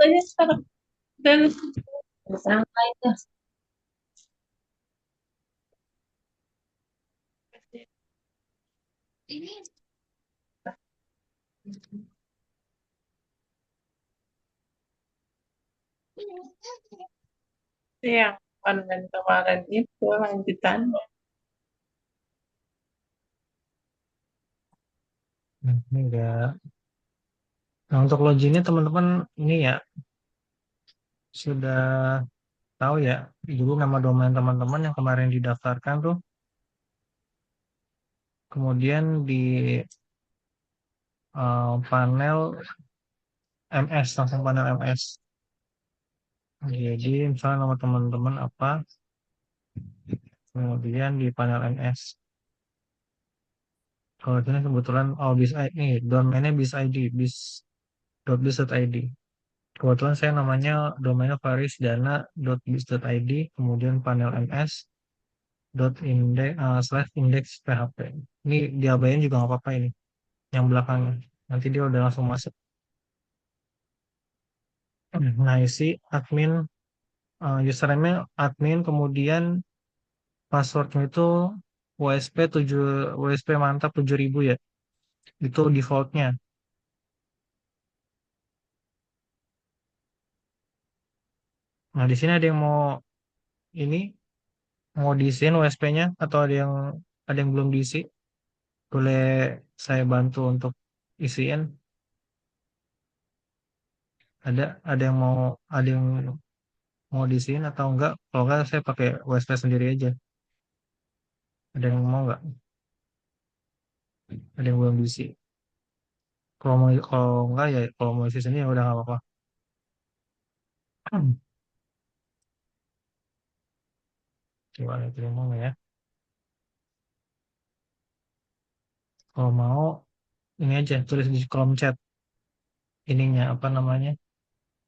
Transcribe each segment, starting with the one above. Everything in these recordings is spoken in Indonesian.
fotonya sekarang dan sampai tuh. Ini yang online kemarin itu lanjutannya. Ini enggak. Nah, untuk loginnya teman-teman ini ya sudah tahu ya, dulu nama domain teman-teman yang kemarin didaftarkan tuh, kemudian di panel MS, langsung panel MS. Jadi misalnya nama teman-teman apa, kemudian di panel MS. Kalau ini kebetulan bis ini domainnya bis ID, bis.bis.id. Kebetulan saya namanya domainnya farisdana.bis.id, kemudian panel MS index php. Ini diabain juga nggak apa-apa ini, yang belakangnya. Nanti dia udah langsung masuk. Nah, isi admin, username admin, kemudian passwordnya itu WSP 7, WSP mantap 7000 ya. Itu defaultnya. Nah, di sini ada yang mau ini, mau diisiin WSP-nya atau ada yang belum diisi? Boleh saya bantu untuk isiin? Ada yang mau diisiin atau enggak? Kalau enggak saya pakai WSP sendiri aja. Ada yang mau enggak? Ada yang belum diisi? Kalau enggak ya kalau mau isi sendiri ya udah nggak apa-apa. Coba lihat dulu mau nggak ya. Kalau mau ini aja tulis di kolom chat ininya apa namanya,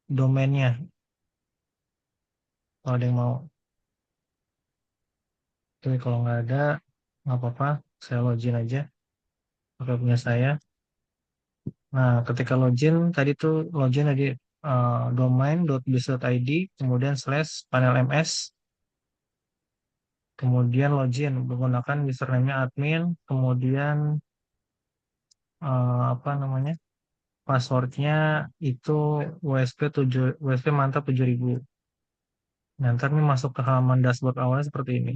domainnya. Kalau ada yang mau, tapi kalau nggak ada nggak apa-apa. Saya login aja pakai punya saya. Nah, ketika login tadi tuh login di domain.biz.id, kemudian slash panel ms, kemudian login menggunakan username-nya admin, kemudian apa namanya, passwordnya itu WSP mantap 7000. Nah, ntar nih masuk ke halaman dashboard awalnya seperti ini.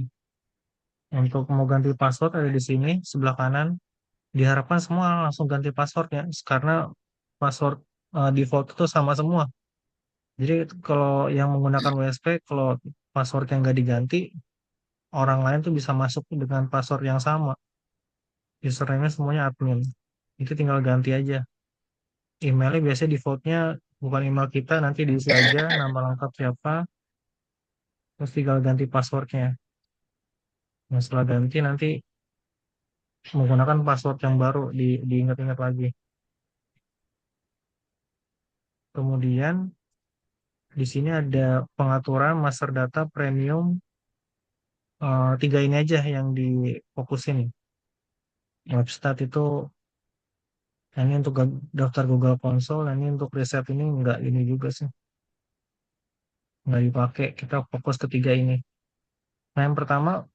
Untuk mau ganti password ada di sini sebelah kanan. Diharapkan semua langsung ganti passwordnya karena password default itu sama semua. Jadi kalau yang menggunakan WSP, kalau password yang nggak diganti, orang lain tuh bisa masuk dengan password yang sama. Username semuanya admin. Itu tinggal ganti aja. Emailnya biasanya defaultnya bukan email kita, nanti diisi aja nama lengkap siapa, terus tinggal ganti passwordnya. Nah, setelah ganti nanti menggunakan password yang baru diingat-ingat lagi. Kemudian di sini ada pengaturan master data premium, tiga ini aja yang difokusin. Website itu ini untuk daftar Google Console, ini untuk riset ini enggak ini juga sih, nggak dipakai. Kita fokus ketiga ini. Nah, yang pertama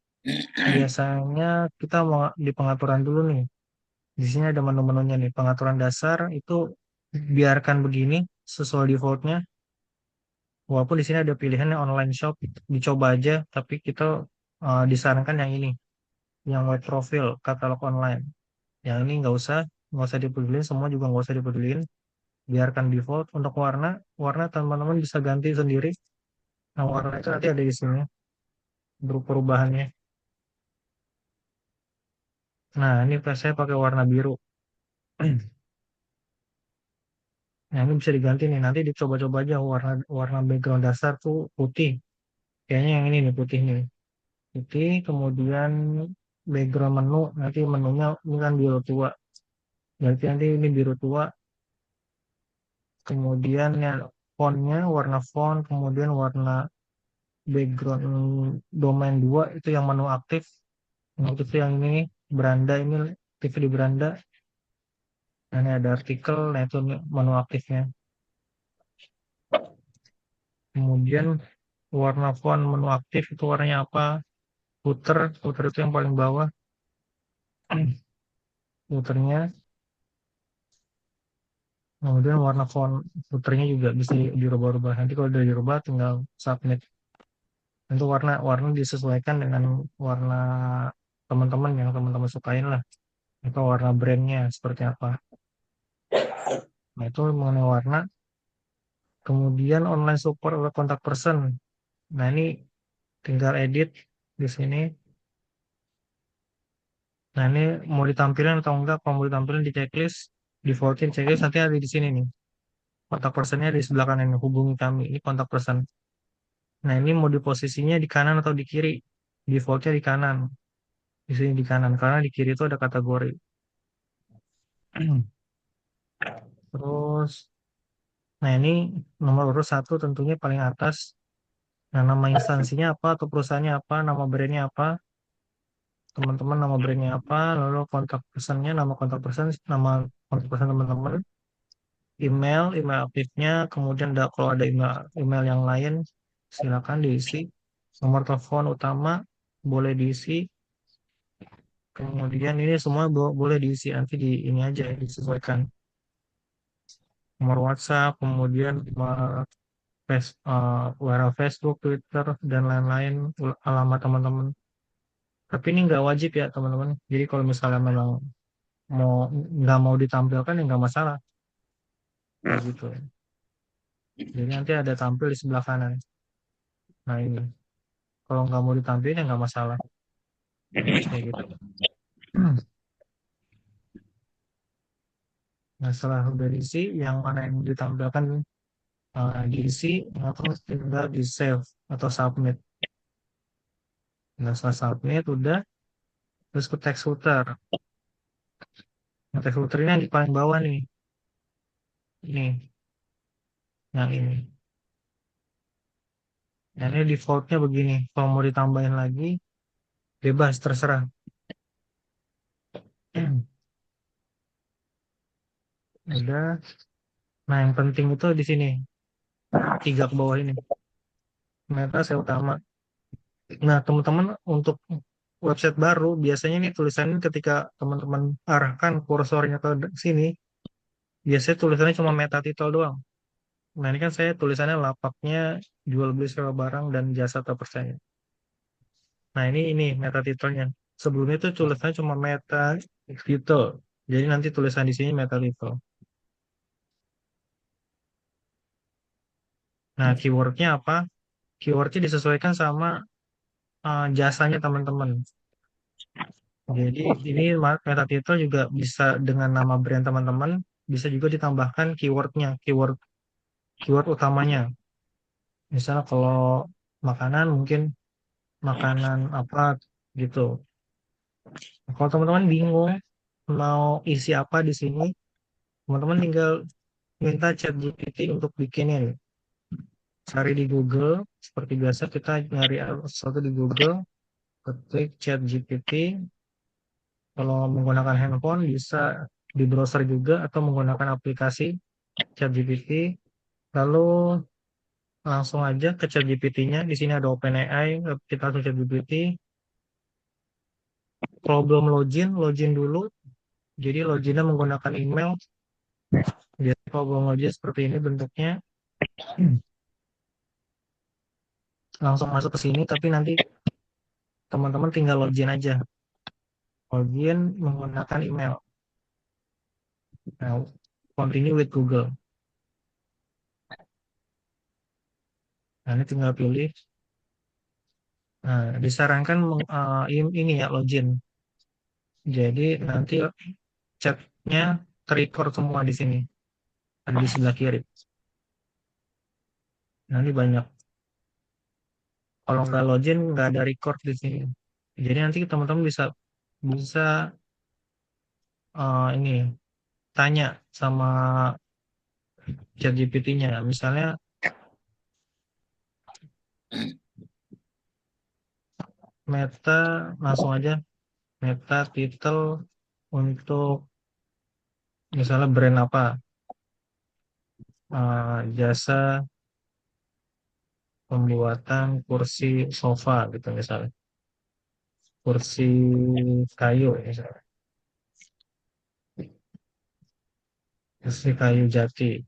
biasanya kita mau di pengaturan dulu nih. Di sini ada menu-menunya nih. Pengaturan dasar itu biarkan begini sesuai defaultnya. Walaupun di sini ada pilihannya online shop, dicoba aja. Tapi kita disarankan yang ini, yang web profile, katalog online. Yang ini nggak usah dipedulin, semua juga nggak usah dipedulin. Biarkan default. Untuk warna, warna teman-teman bisa ganti sendiri. Nah, warna itu nanti ada di sini, perubahannya. Nah, ini saya pakai warna biru. Nah, ini bisa diganti nih. Nanti dicoba-coba aja warna warna background dasar tuh putih. Kayaknya yang ini nih putih nih. Putih, kemudian background menu, nanti menunya ini kan biru tua. Berarti nanti ini biru tua. Kemudian ya fontnya, warna font, kemudian warna background domain 2 itu yang menu aktif. Menu aktif itu yang ini, beranda ini, aktif di beranda. Nah, ini ada artikel, nah itu menu aktifnya. Kemudian warna font menu aktif itu warnanya apa? Footer, footer itu yang paling bawah. Footernya. Kemudian warna font footernya juga bisa dirubah-rubah. Nanti kalau udah dirubah tinggal submit. Itu warna disesuaikan dengan warna teman-teman yang teman-teman sukain lah. Atau warna brandnya seperti apa. Nah itu mengenai warna. Kemudian online support atau kontak person. Nah ini tinggal edit di sini. Nah ini mau ditampilkan atau enggak? Kalau mau ditampilkan di checklist, defaultin checklist nanti ada di sini nih. Kontak personnya di sebelah kanan ini, hubungi kami. Ini kontak person. Nah ini mau di posisinya di kanan atau di kiri? Defaultnya di kanan. Di sini di kanan karena di kiri itu ada kategori. Terus, nah ini nomor urut satu tentunya paling atas. Nah nama instansinya apa atau perusahaannya apa, nama brandnya apa, teman-teman nama brandnya apa, lalu kontak personnya, nama kontak person, nama kontak person teman-teman, email aktifnya, kemudian kalau ada email yang lain silakan diisi, nomor telepon utama boleh diisi, kemudian ini semua boleh diisi nanti di ini aja disesuaikan, nomor WhatsApp, kemudian URL Facebook, Twitter dan lain-lain, alamat teman-teman. Tapi ini nggak wajib ya teman-teman. Jadi kalau misalnya memang mau nggak mau ditampilkan ya nggak masalah, kayak gitu. Jadi nanti ada tampil di sebelah kanan. Nah ini kalau nggak mau ditampilin ya nggak masalah, kayak gitu. Nah setelah udah diisi, yang mana yang ditampilkan diisi, atau tinggal di save atau submit. Nah setelah submit udah, terus ke text footer. Nah, text footer ini yang di paling bawah nih, ini, yang ini. Nah ini defaultnya begini. Kalau mau ditambahin lagi, bebas terserah. Udah. Nah yang penting itu di sini, tiga ke bawah ini. Meta saya utama. Nah, teman-teman untuk website baru biasanya nih tulisannya ketika teman-teman arahkan kursornya ke sini, biasanya tulisannya cuma meta title doang. Nah, ini kan saya tulisannya lapaknya jual beli sewa barang dan jasa terpercaya. Nah, ini meta titelnya. Sebelumnya itu tulisannya cuma meta title. Jadi nanti tulisan di sini meta title. Nah, keywordnya apa? Keywordnya disesuaikan sama jasanya teman-teman. Jadi ini meta title juga bisa dengan nama brand teman-teman, bisa juga ditambahkan keywordnya, keyword utamanya. Misalnya kalau makanan mungkin makanan apa gitu. Kalau teman-teman bingung mau isi apa di sini, teman-teman tinggal minta ChatGPT untuk bikinin. Cari di Google, seperti biasa kita nyari sesuatu di Google, ketik ChatGPT. Kalau menggunakan handphone bisa di browser juga atau menggunakan aplikasi ChatGPT. Lalu langsung aja ke ChatGPT-nya. Di sini ada OpenAI, kita langsung ChatGPT. Kalau belum login dulu. Jadi loginnya menggunakan email. Jadi kalau belum login seperti ini bentuknya, langsung masuk ke sini. Tapi nanti teman-teman tinggal login aja. Login menggunakan email. Nah, continue with Google. Nah, ini tinggal pilih. Nah, disarankan ini ya login. Jadi nanti chatnya terrecord semua di sini. Ada di sebelah kiri. Nanti banyak. Kalau nggak login, nggak ada record di sini. Jadi nanti teman-teman bisa bisa ini tanya sama ChatGPT-nya. Misalnya meta langsung aja meta title untuk misalnya brand apa, jasa pembuatan kursi sofa gitu misalnya, kursi kayu misalnya, kursi kayu jati.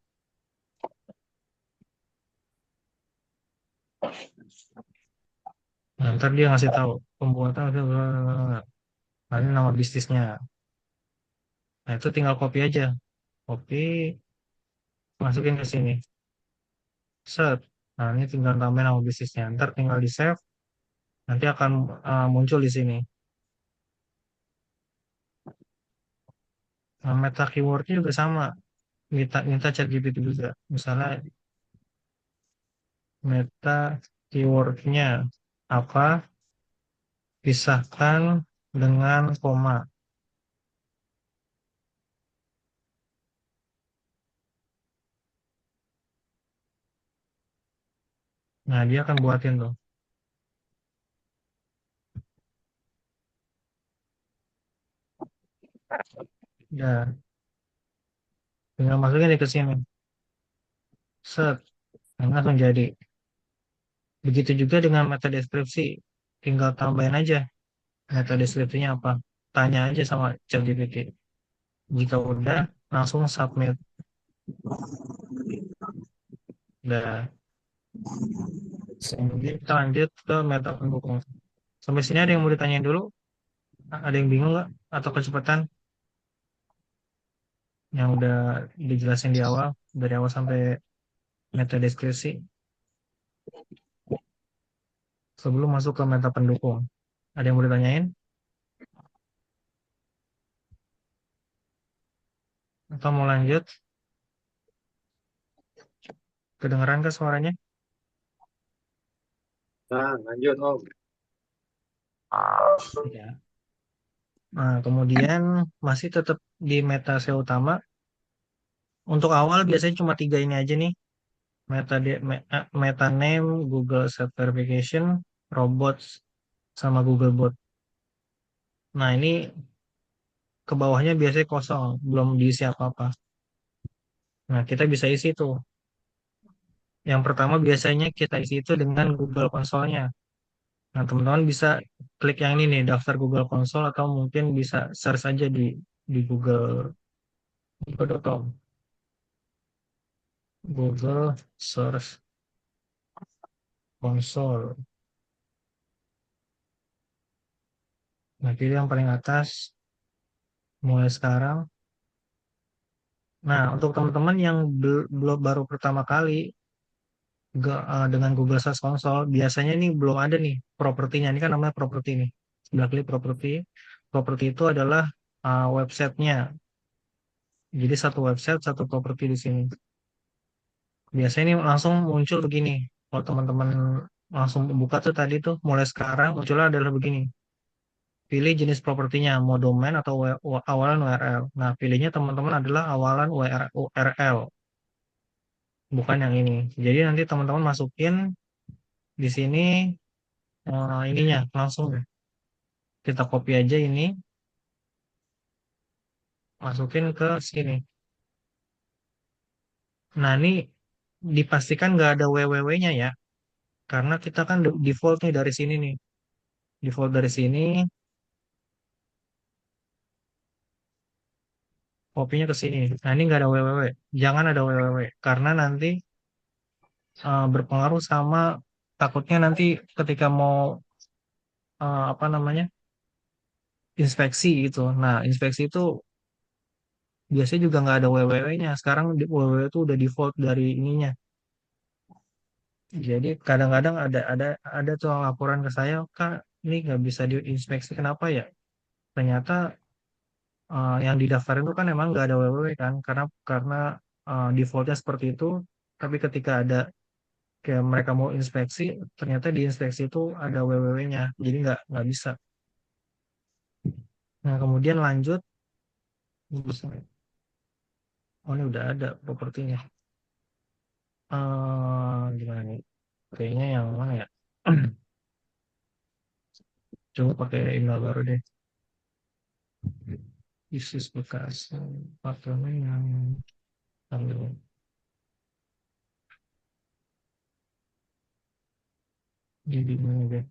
Nah, ntar dia ngasih tahu pembuatan, nah, ini nama bisnisnya. Nah, itu tinggal copy aja, copy, masukin ke sini, set. Nah, ini tinggal tambahin nama bisnisnya. Ntar tinggal di save, nanti akan muncul di sini. Nah, meta keywordnya juga sama, minta minta ChatGPT juga. Misalnya meta keywordnya apa, pisahkan dengan koma. Nah, dia akan buatin tuh. Ya, tinggal masukin di ke sini. Set, nah, langsung jadi. Begitu juga dengan meta deskripsi. Tinggal tambahin aja meta deskripsinya apa. Tanya aja sama ChatGPT. Jika udah, langsung submit. Udah. Kemudian kita lanjut ke meta pendukung. Sampai sini ada yang mau ditanyain dulu? Ada yang bingung nggak? Atau kecepatan yang udah dijelasin di awal, dari awal sampai meta deskripsi, sebelum masuk ke meta pendukung? Ada yang mau ditanyain? Atau mau lanjut? Kedengeran ke suaranya? Nah, lanjut Om. Ya. Nah, kemudian masih tetap di meta SEO utama. Untuk awal biasanya cuma tiga ini aja nih. Meta name, Google Set Verification, robots, sama Google Bot. Nah, ini ke bawahnya biasanya kosong, belum diisi apa-apa. Nah, kita bisa isi tuh. Yang pertama biasanya kita isi itu dengan Google Console-nya. Nah, teman-teman bisa klik yang ini nih, daftar Google Console, atau mungkin bisa search aja di google.com. Google Search Console. Nah, pilih yang paling atas, mulai sekarang. Nah, untuk teman-teman yang belum baru pertama kali dengan Google Search Console, biasanya ini belum ada nih propertinya. Ini kan namanya properti nih. Sebelah klik properti. Properti itu adalah websitenya. Jadi satu website, satu properti di sini. Biasanya ini langsung muncul begini. Kalau teman-teman langsung buka tuh tadi tuh, mulai sekarang munculnya adalah begini. Pilih jenis propertinya, mau domain atau awalan URL. Nah, pilihnya teman-teman adalah awalan URL, bukan yang ini. Jadi nanti teman-teman masukin di sini ininya langsung kita copy aja ini, masukin ke sini. Nah, ini dipastikan nggak ada www-nya ya, karena kita kan default nih dari sini nih. Default dari sini, copy-nya ke sini. Nah, ini nggak ada www. Jangan ada www, karena nanti berpengaruh sama, takutnya nanti ketika mau apa namanya, inspeksi gitu. Nah, inspeksi itu biasanya juga nggak ada www-nya. Sekarang www itu udah default dari ininya. Jadi kadang-kadang ada tuh laporan ke saya, Kak, ini nggak bisa diinspeksi, kenapa ya? Ternyata yang didaftarin itu kan emang nggak ada www kan, karena defaultnya seperti itu. Tapi ketika ada kayak mereka mau inspeksi, ternyata di inspeksi itu ada www-nya, jadi nggak bisa. Nah, kemudian lanjut. Oh, ini udah ada propertinya. Gimana nih? Kayaknya yang mana ya? Coba pakai email baru deh. Isis bekas apartemen yang ambil. Jadi ini deh,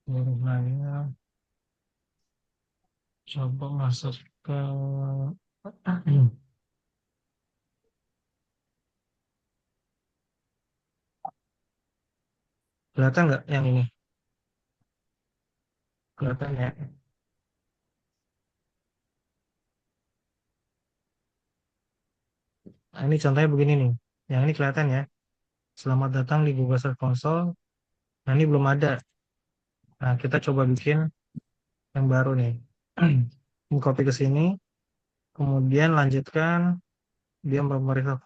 warnanya coba masuk ke kelihatan nggak yang ini? Kelihatan ya. Nah, ini contohnya begini nih. Yang ini kelihatan ya. Selamat datang di Google Search Console. Nah, ini belum ada. Nah, kita coba bikin yang baru nih. Ini copy ke sini, kemudian lanjutkan dia memeriksa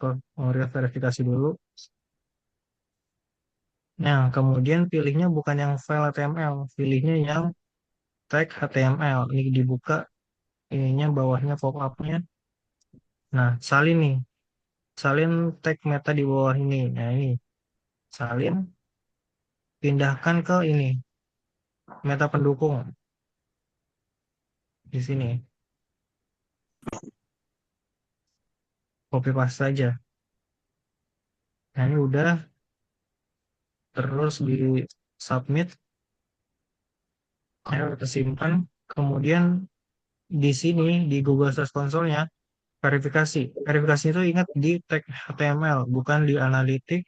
verifikasi dulu. Nah, kemudian pilihnya bukan yang file HTML, pilihnya yang tag HTML. Ini dibuka, ininya bawahnya pop-up-nya. Nah, salin nih, salin tag meta di bawah ini. Nah, ini salin, pindahkan ke ini, meta pendukung di sini. Copy paste saja. Nah, ini udah terus di submit, ya, kita simpan. Kemudian di sini di Google Search Console-nya verifikasi. Verifikasi itu ingat di tag HTML, bukan di analitik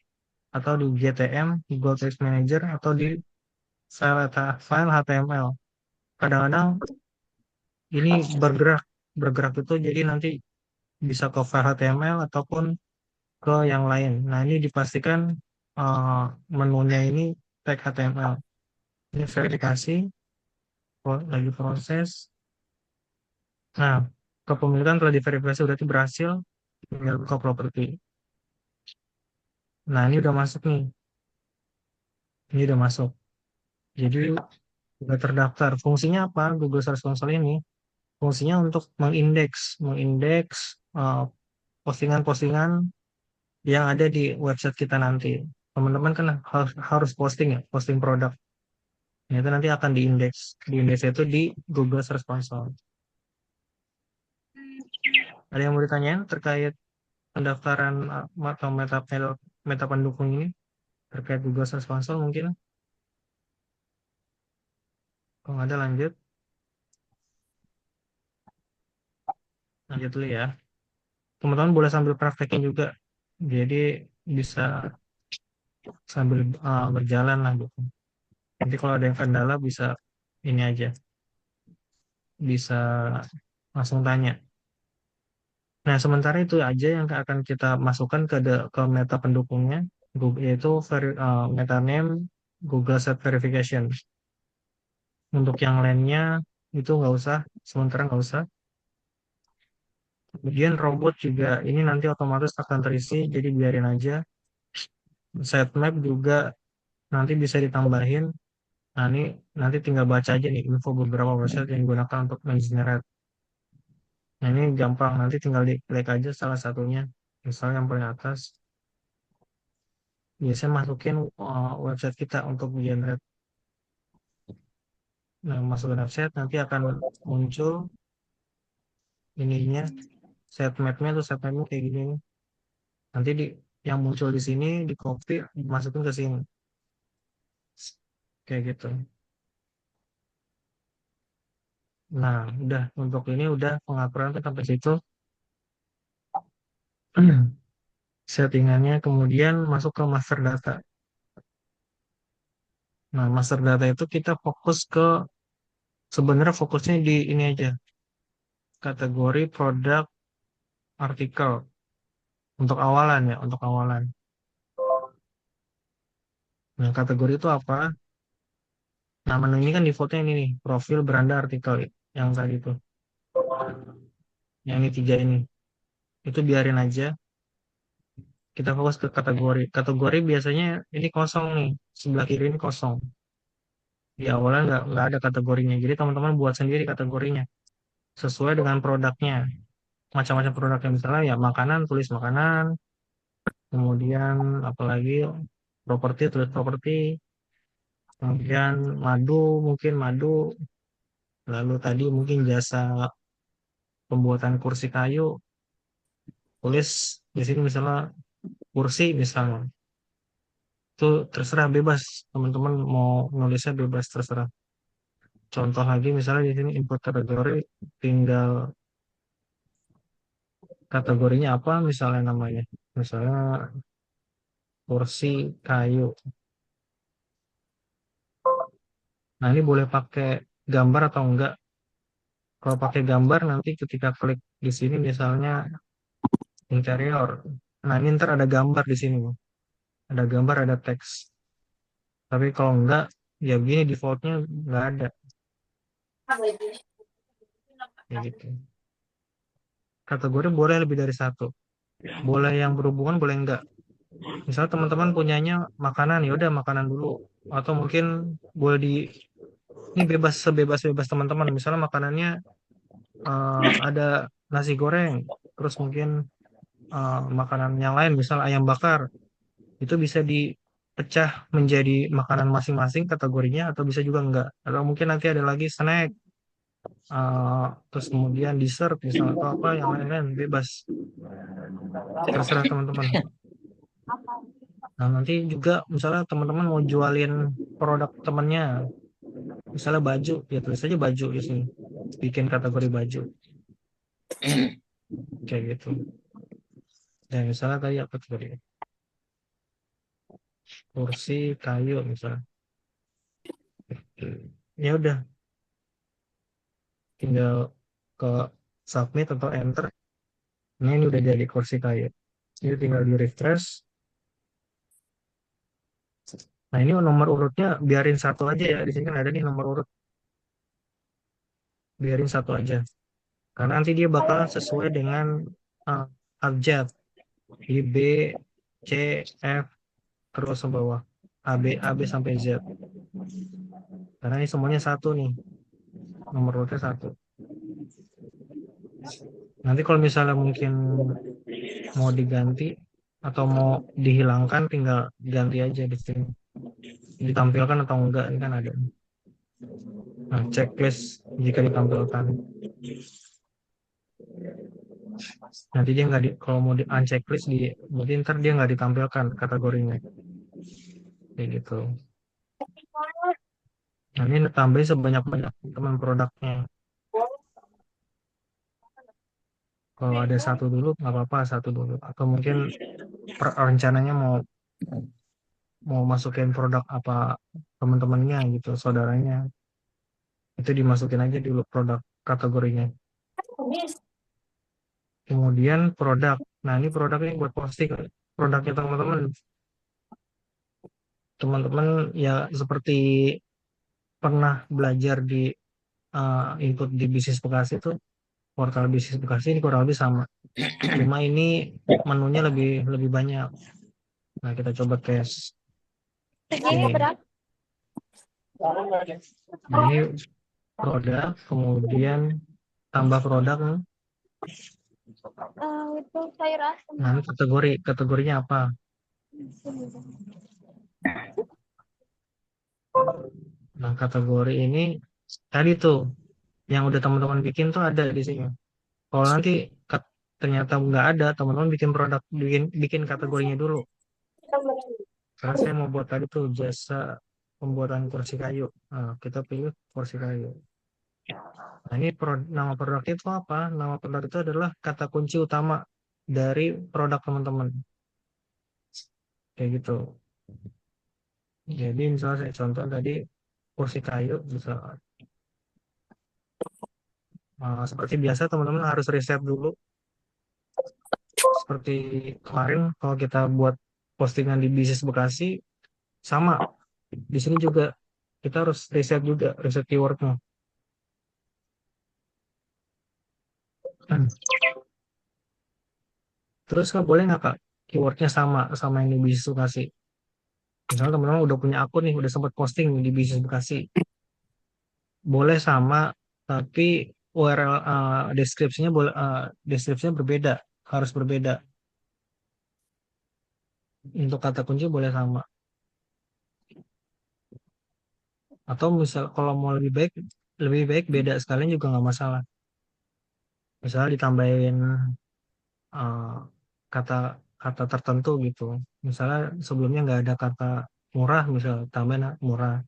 atau di GTM, Google Text Manager atau di file HTML. Kadang-kadang ini bergerak, bergerak itu jadi nanti bisa ke file HTML ataupun ke yang lain. Nah, ini dipastikan eh, menunya ini tag HTML. Ini verifikasi, lagi proses. Nah, kepemilikan telah diverifikasi berarti berhasil, tinggal buka properti. Nah, ini udah masuk nih. Ini udah masuk. Jadi udah terdaftar. Fungsinya apa? Google Search Console ini fungsinya untuk mengindeks postingan-postingan yang ada di website kita nanti. Teman-teman kan harus posting ya, posting produk. Nah, itu nanti akan diindeks. Diindeks itu di Google Search Console. Ada yang mau ditanyain terkait pendaftaran atau meta pendukung ini terkait Google Search Console mungkin? Kalau nggak ada lanjut, lanjut dulu ya. Teman-teman boleh sambil praktekin juga. Jadi bisa sambil berjalan lah gitu. Nanti kalau ada yang kendala bisa ini aja, bisa langsung tanya. Nah, sementara itu aja yang akan kita masukkan ke meta pendukungnya, yaitu meta name Google Set Verification. Untuk yang lainnya itu nggak usah, sementara nggak usah. Kemudian robot juga ini nanti otomatis akan terisi, jadi biarin aja. Sitemap juga nanti bisa ditambahin. Nah, ini nanti tinggal baca aja nih info beberapa website yang digunakan untuk mengenerate. Nah, ini gampang, nanti tinggal diklik aja salah satunya. Misalnya yang paling atas, biasanya masukin website kita untuk generate. Nah, masukin website, nanti akan muncul ininya, sitemap-nya tuh sitemap-nya kayak gini nih. Nanti yang muncul di sini, di copy, dimasukin ke sini. Kayak gitu. Nah, udah, untuk ini udah pengaturan tuh sampai situ. Settingannya kemudian masuk ke master data. Nah, master data itu kita fokus ke sebenarnya fokusnya di ini aja, kategori produk artikel untuk awalan ya, untuk awalan. Nah, kategori itu apa? Nah, menu ini kan defaultnya ini nih, profil beranda artikel yang tadi itu, yang ini tiga ini. Itu biarin aja. Kita fokus ke kategori. Kategori biasanya ini kosong nih, sebelah kiri ini kosong. Di awalan nggak ada kategorinya. Jadi teman-teman buat sendiri kategorinya sesuai dengan produknya. Macam-macam produknya misalnya ya makanan, tulis makanan, kemudian apalagi properti, tulis properti, kemudian madu, mungkin madu, lalu tadi mungkin jasa pembuatan kursi kayu, tulis di sini misalnya kursi misalnya. Itu terserah bebas, teman-teman mau nulisnya bebas terserah. Contoh lagi misalnya di sini input kategori, tinggal kategorinya apa misalnya namanya. Misalnya kursi kayu. Nah, ini boleh pakai gambar atau enggak? Kalau pakai gambar nanti ketika klik di sini misalnya interior. Nah, ini ntar ada gambar di sini. Ada gambar, ada teks. Tapi kalau enggak, ya begini defaultnya enggak ada. Ya gitu. Kategori boleh lebih dari satu. Boleh yang berhubungan, boleh enggak. Misal teman-teman punyanya makanan, ya udah makanan dulu. Atau mungkin boleh ini bebas sebebas-bebas teman-teman. Misalnya makanannya ada nasi goreng, terus mungkin makanan yang lain, misal ayam bakar, itu bisa dipecah menjadi makanan masing-masing kategorinya, atau bisa juga enggak. Atau mungkin nanti ada lagi snack, terus kemudian dessert, misalnya atau apa yang lain-lain, bebas, terserah teman-teman. Nah, nanti juga misalnya teman-teman mau jualin produk temannya, misalnya baju, ya tulis aja baju di sini, bikin kategori baju, kayak gitu. Dan misalnya tadi apa tadi? Kursi kayu misalnya. Ya udah, tinggal ke submit atau enter. Nah, ini udah jadi kursi kayu. Ini tinggal di refresh. Nah, ini nomor urutnya biarin satu aja ya. Di sini kan ada nih nomor urut. Biarin satu aja. Karena nanti dia bakalan sesuai dengan uh, abjad. Jadi B, C, F, terus ke bawah. A, B sampai Z. Karena ini semuanya satu nih. Nomor urutnya satu. Nanti kalau misalnya mungkin mau diganti atau mau dihilangkan, tinggal ganti aja di sini. Ditampilkan atau enggak, ini kan ada. Nah, checklist jika ditampilkan. Nanti dia nggak kalau mau di unchecklist berarti ntar dia nggak ditampilkan kategorinya. Kayak gitu. Nah, ini tambahin sebanyak-banyak teman produknya. Kalau ada satu dulu nggak apa-apa, satu dulu. Atau mungkin rencananya mau mau masukin produk apa teman-temannya gitu, saudaranya. Itu dimasukin aja dulu produk kategorinya. Kemudian produk. Nah, ini produknya buat posting produknya teman-teman. Teman-teman ya seperti pernah belajar di input di bisnis Bekasi itu, portal bisnis Bekasi ini kurang lebih sama. Cuma ini menunya lebih lebih banyak. Nah, kita coba tes ini. Nah, ini produk, kemudian tambah produk. Itu sayur asem. Nah, ini kategorinya apa? Nah, kategori ini tadi tuh yang udah teman-teman bikin tuh ada di sini. Kalau nanti ternyata nggak ada, teman-teman bikin produk, bikin kategorinya dulu. Karena saya mau buat tadi tuh jasa pembuatan kursi kayu. Nah, kita pilih kursi kayu. Nah, ini nama produknya itu apa? Nama produk itu adalah kata kunci utama dari produk teman-teman. Kayak gitu. Jadi misalnya saya contoh tadi kursi kayu, misalnya seperti biasa teman-teman harus riset dulu. Seperti kemarin kalau kita buat postingan di bisnis Bekasi, sama. Di sini juga kita harus riset juga, riset keywordnya. Terus kan boleh nggak Kak keywordnya sama sama yang di bisnis Bekasi? Misalnya teman-teman udah punya akun nih, udah sempat posting di bisnis Bekasi, boleh sama, tapi URL deskripsinya boleh deskripsinya berbeda, harus berbeda. Untuk kata kunci boleh sama. Atau misal kalau mau lebih baik beda sekalian juga nggak masalah. Misalnya ditambahin kata kata tertentu gitu. Misalnya sebelumnya nggak ada kata murah, misal tambahin murah.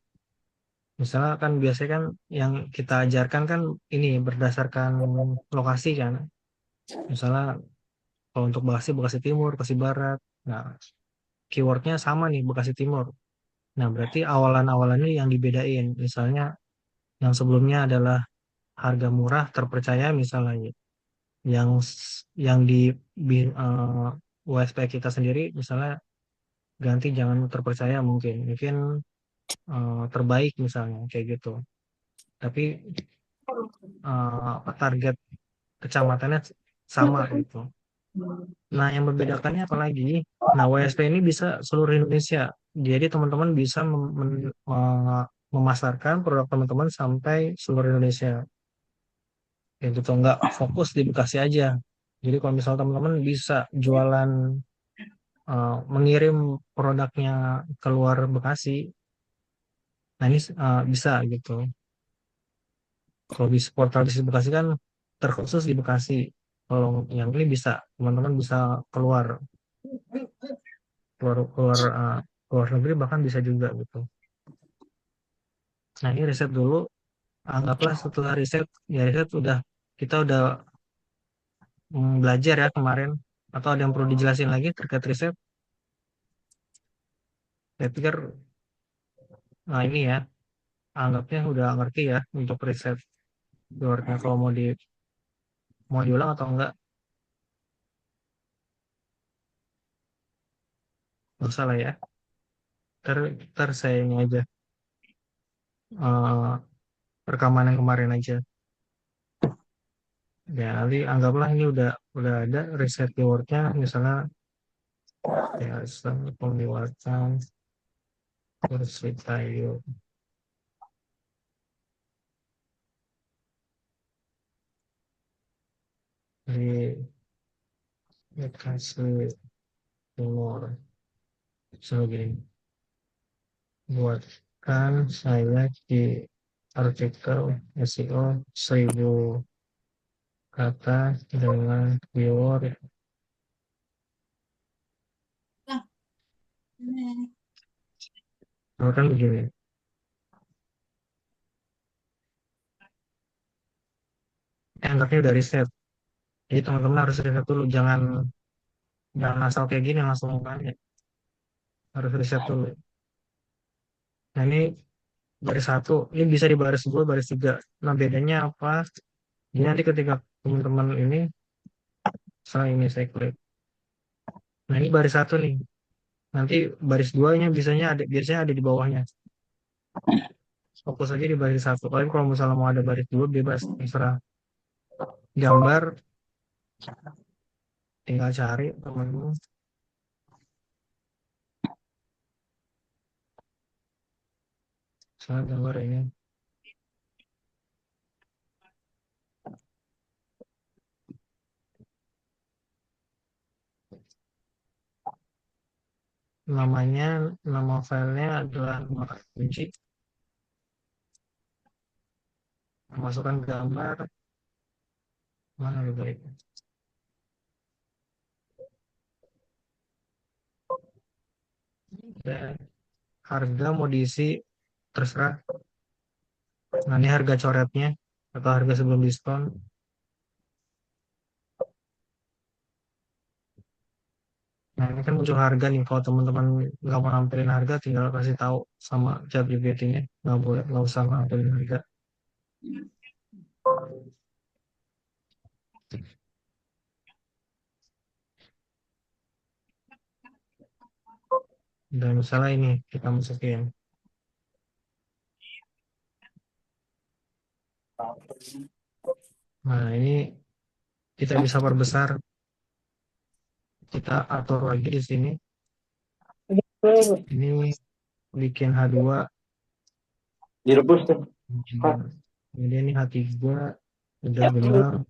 Misalnya kan biasanya kan yang kita ajarkan kan ini berdasarkan lokasi kan. Misalnya kalau untuk Bekasi, Bekasi Timur, Bekasi Barat. Nah, keywordnya sama nih Bekasi Timur. Nah, berarti awalan-awalannya yang dibedain. Misalnya yang sebelumnya adalah harga murah terpercaya misalnya. Yang yang di USP kita sendiri misalnya ganti jangan terpercaya mungkin terbaik misalnya kayak gitu. Tapi target kecamatannya sama gitu. Nah, yang membedakannya apalagi? Nah, WSP ini bisa seluruh Indonesia. Jadi teman-teman bisa memasarkan produk teman-teman sampai seluruh Indonesia. Ya gitu, nggak fokus di Bekasi aja. Jadi kalau misalnya teman-teman bisa jualan, mengirim produknya keluar Bekasi, nah ini bisa gitu. Kalau di portal bisnis Bekasi kan terkhusus di Bekasi. Kalau yang ini bisa, teman-teman bisa keluar, keluar, keluar, keluar negeri bahkan bisa juga gitu. Nah ini riset dulu, anggaplah setelah riset, ya riset udah, kita udah belajar ya kemarin, atau ada yang perlu dijelasin lagi terkait riset. Saya pikir, nah ini ya, anggapnya udah ngerti ya untuk riset keywordnya. Kalau mau diulang atau enggak, nggak usah lah ya. Ter saya ini aja, eh, rekaman yang kemarin aja. Ya nanti anggaplah ini udah ada riset keywordnya, misalnya ya pembuatan kursi kayu di Bekasi Timur. So gini, buatkan saya di artikel SEO 1000 kata dengan keyword. Nah, kan begini, anggapnya udah riset. Jadi teman-teman harus riset dulu, jangan asal kayak gini langsung tanya. Harus riset dulu. Nah ini baris satu, ini bisa di baris dua, baris tiga. Nah bedanya apa? Jadi nanti ketika teman-teman ini, saya klik. Nah ini baris satu nih. Nanti baris duanya biasanya ada di bawahnya. Fokus aja di baris satu. Tapi kalau misalnya mau ada baris dua bebas, terserah. Gambar tinggal cari teman-teman. Saya gambar ini. Nama filenya adalah nama kunci. Masukkan gambar mana lebih baik. Dan harga mau diisi terserah. Nah ini harga coretnya atau harga sebelum diskon. Nah ini kan muncul harga nih. Kalau teman-teman nggak mau nampilin harga, tinggal kasih tahu sama chat GPT-nya. Nggak usah nampilin harga. Dan misalnya ini kita masukin. Nah ini kita bisa perbesar. Kita atur lagi di sini. Ini bikin H2. Direbus tuh. Kemudian ini H3 udah benar.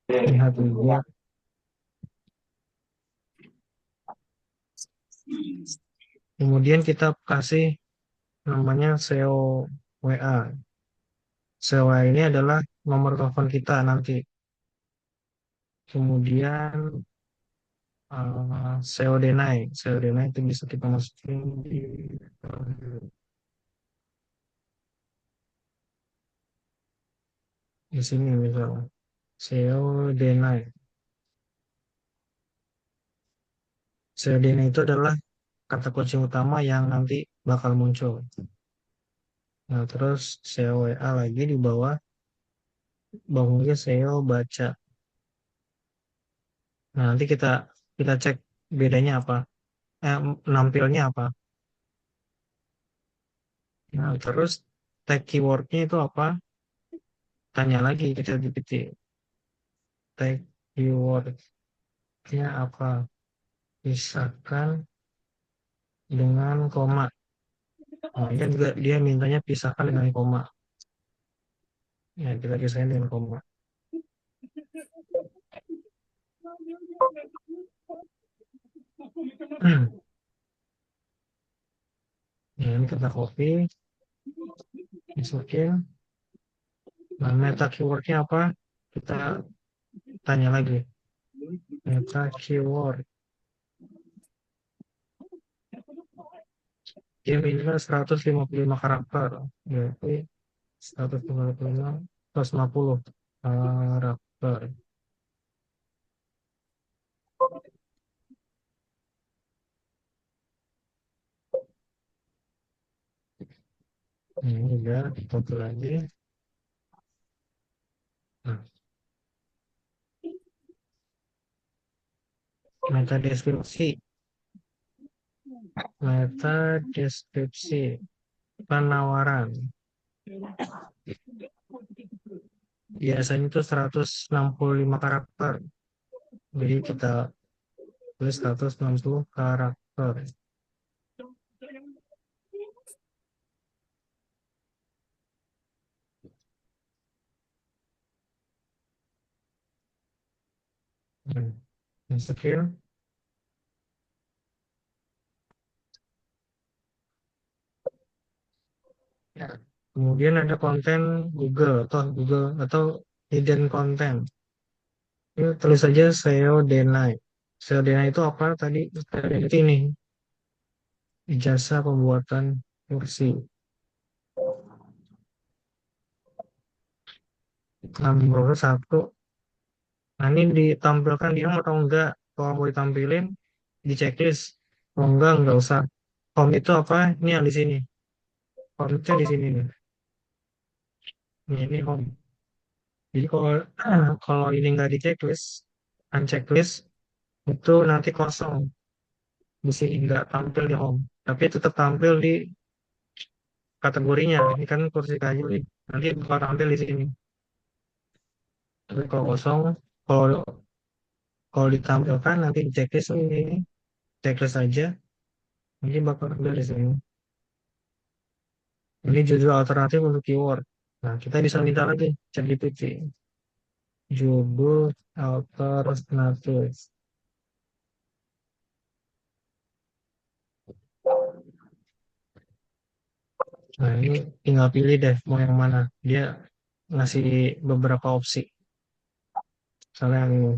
Ini H3. Kemudian kita kasih namanya SEO WA. SEO WA ini adalah nomor telepon kita nanti. Kemudian SEO Denai. SEO Denai itu bisa kita masukin di sini misalnya. SEO Denai. SEO Denai itu adalah kata kunci utama yang nanti bakal muncul. Nah, terus SEO WA lagi di bawah, bawahnya SEO baca. Nah, nanti kita cek bedanya apa, nampilnya apa. Nah, terus tag keywordnya itu apa? Tanya lagi ke ChatGPT. Tag keywordnya apa? Pisahkan dengan koma. Nah, dia juga dia mintanya pisahkan dengan koma. Ya, kita pisahin dengan koma. Ya, ini kita copy, masukin. Nah, meta keywordnya apa? Kita tanya lagi. Meta keyword. Dia minimal 155 karakter. Berarti 155, 150 karakter. Ini udah, foto lagi. Nah, meta deskripsi. Meta deskripsi. Penawaran. Biasanya itu 165 karakter. Jadi kita tulis 160 karakter. Masukin. Ya. Kemudian ada konten Google atau hidden content. Ini tulis saja SEO Denai. SEO Denai itu apa tadi? Itu ini ijazah pembuatan kursi. Nomor satu. Nah, ini ditampilkan dia atau enggak? Kalau mau ditampilin di checklist. Kalau enggak usah. Home itu apa? Ini yang di sini. Home itu di sini nih. Ini home. Jadi kalau kalau ini enggak di checklist, unchecklist itu nanti kosong. Di sini enggak tampil di home. Tapi tetap tampil di kategorinya. Ini kan kursi kayu nih. Nanti bakal tampil di sini. Tapi kalau kosong, kalau kalau ditampilkan nanti di checklist ini checklist aja. Nanti bakal tampil di sini. Ini judul alternatif untuk keyword. Nah, kita bisa minta lagi ChatGPT. Judul alternatif. Nah, ini tinggal pilih deh mau yang mana. Dia ngasih beberapa opsi. Misalnya yang ini.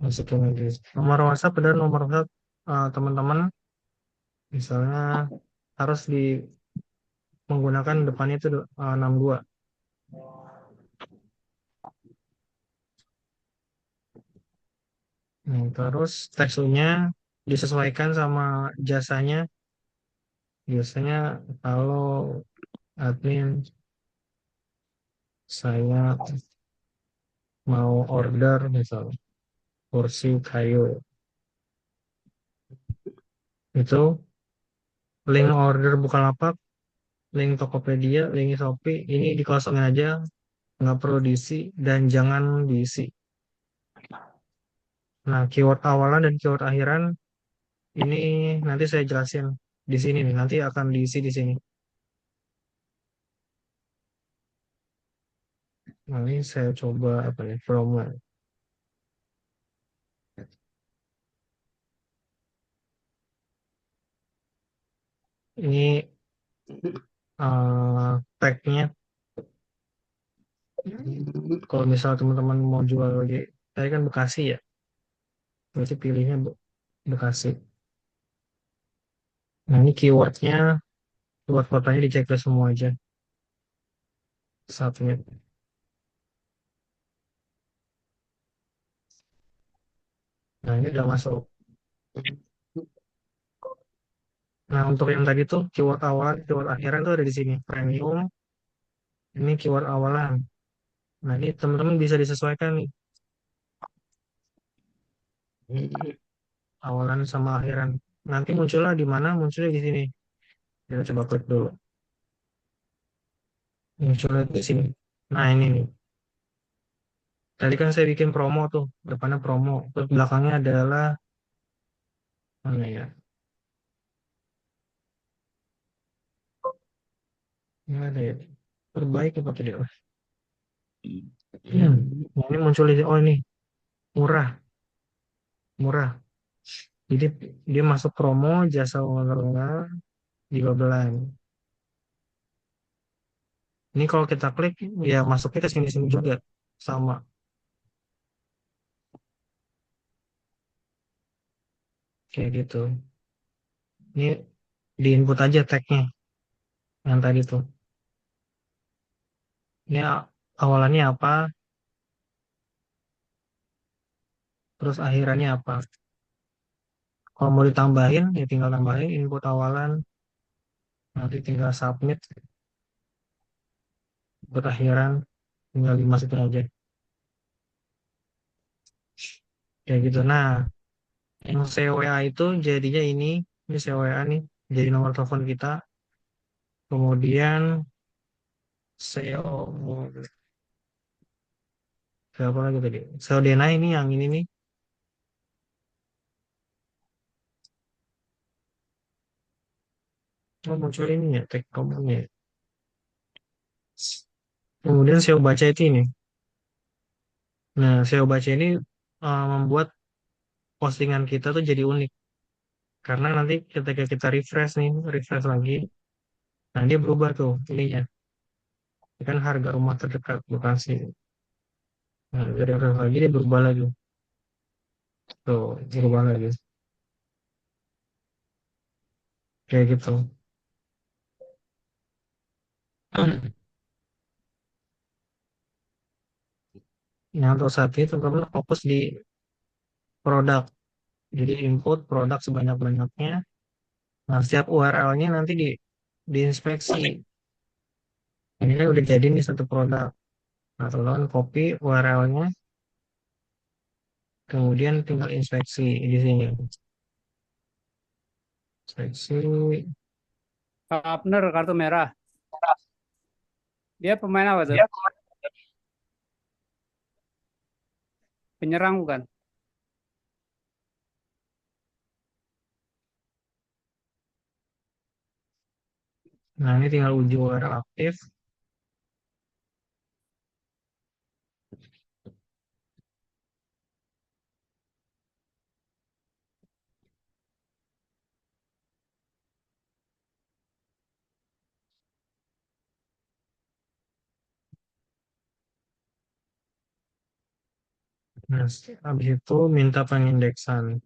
Masukin lagi. Nomor WhatsApp dan nomor WhatsApp teman-teman. Misalnya harus menggunakan depannya itu 62. Nah, terus teksturnya disesuaikan sama jasanya. Biasanya kalau admin saya mau order misal kursi kayu itu link order Bukalapak, link Tokopedia, link Shopee ini dikosongin aja, nggak perlu diisi dan jangan diisi. Nah, keyword awalan dan keyword akhiran ini nanti saya jelasin di sini nih, nanti akan diisi di sini. Nah, ini saya coba apa ya, promo. Ini tag-nya kalau misal teman-teman mau jual lagi Tadi kan Bekasi ya, berarti pilihnya Bekasi. Nah ini keywordnya, keyword kotanya dicek semua aja. Submit. Nah ini udah masuk. Nah untuk yang tadi tuh keyword awalan, keyword akhiran tuh ada di sini. Premium, ini keyword awalan. Nah ini teman-teman bisa disesuaikan nih. Awalan sama akhiran. Nanti munculnya di mana? Munculnya di sini. Kita coba klik dulu. Munculnya di sini. Nah ini nih. Tadi kan saya bikin promo tuh. Depannya promo. Terus belakangnya adalah mana ya? Ini ada ya. Terbaik apa tadi? Nah, ini muncul di oh ini murah, murah. Jadi dia masuk promo jasa olahraga di Babelan. Ini kalau kita klik ya masuknya ke sini-sini juga sama kayak gitu. Ini di input aja tagnya yang tadi tuh. Ini awalannya apa, terus akhirannya apa. Kalau mau ditambahin ya tinggal tambahin input awalan, nanti tinggal submit input akhiran, tinggal dimasukin aja kayak gitu. Nah, yang CWA itu jadinya ini CWA nih, jadi nomor telepon kita. Kemudian SEO, apa lagi tadi? SEO Dena ini yang ini nih. Oh, muncul ini ya, tag komponen ya. Kemudian SEO baca itu ini. Nah, SEO baca ini membuat postingan kita tuh jadi unik. Karena nanti ketika kita refresh nih, refresh lagi, nah dia berubah tuh ininya. Ini kan harga rumah terdekat Bekasi. Nah, dari refresh lagi dia berubah lagi. Tuh, berubah lagi. Kayak gitu. Nah, untuk saat ini teman-teman fokus di produk. Jadi input produk sebanyak-banyaknya. Nah, setiap URL-nya nanti diinspeksi. Ini kan udah jadi nih satu produk. Nah, teman-teman copy URL-nya, kemudian tinggal inspeksi di sini. Inspeksi. Partner kartu merah. Dia pemain apa tuh? Ya. Penyerang bukan? Nah, ini tinggal uji URL aktif. Nah, habis itu minta pengindeksan.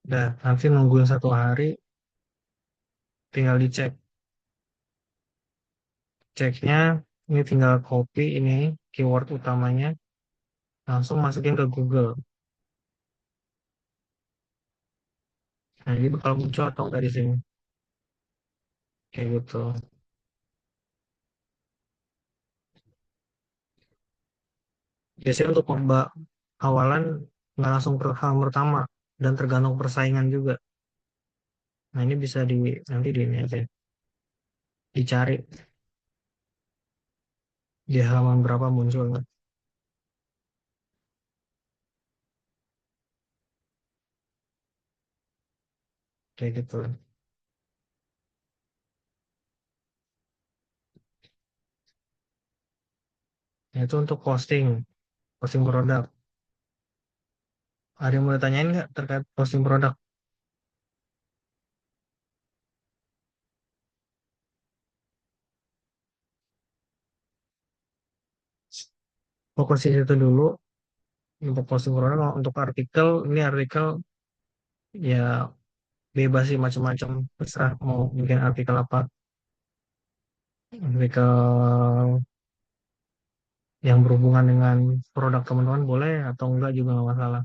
Nah, nanti nungguin 1 hari, tinggal dicek. Ceknya, ini tinggal copy ini keyword utamanya, langsung masukin ke Google. Nah, ini bakal muncul atau nggak di sini. Kayak gitu. Biasanya untuk lomba awalan nggak langsung hal pertama dan tergantung persaingan juga. Nah, ini bisa nanti di ini aja dicari di halaman berapa muncul kayak gitu. Nah, itu untuk posting, posting produk. Ada yang mau ditanyain nggak terkait posting produk? fokus di situ dulu untuk posting corona. Kalau untuk artikel, ini artikel ya bebas sih, macam-macam, terserah mau bikin artikel apa, artikel yang berhubungan dengan produk teman-teman boleh, atau enggak juga nggak masalah.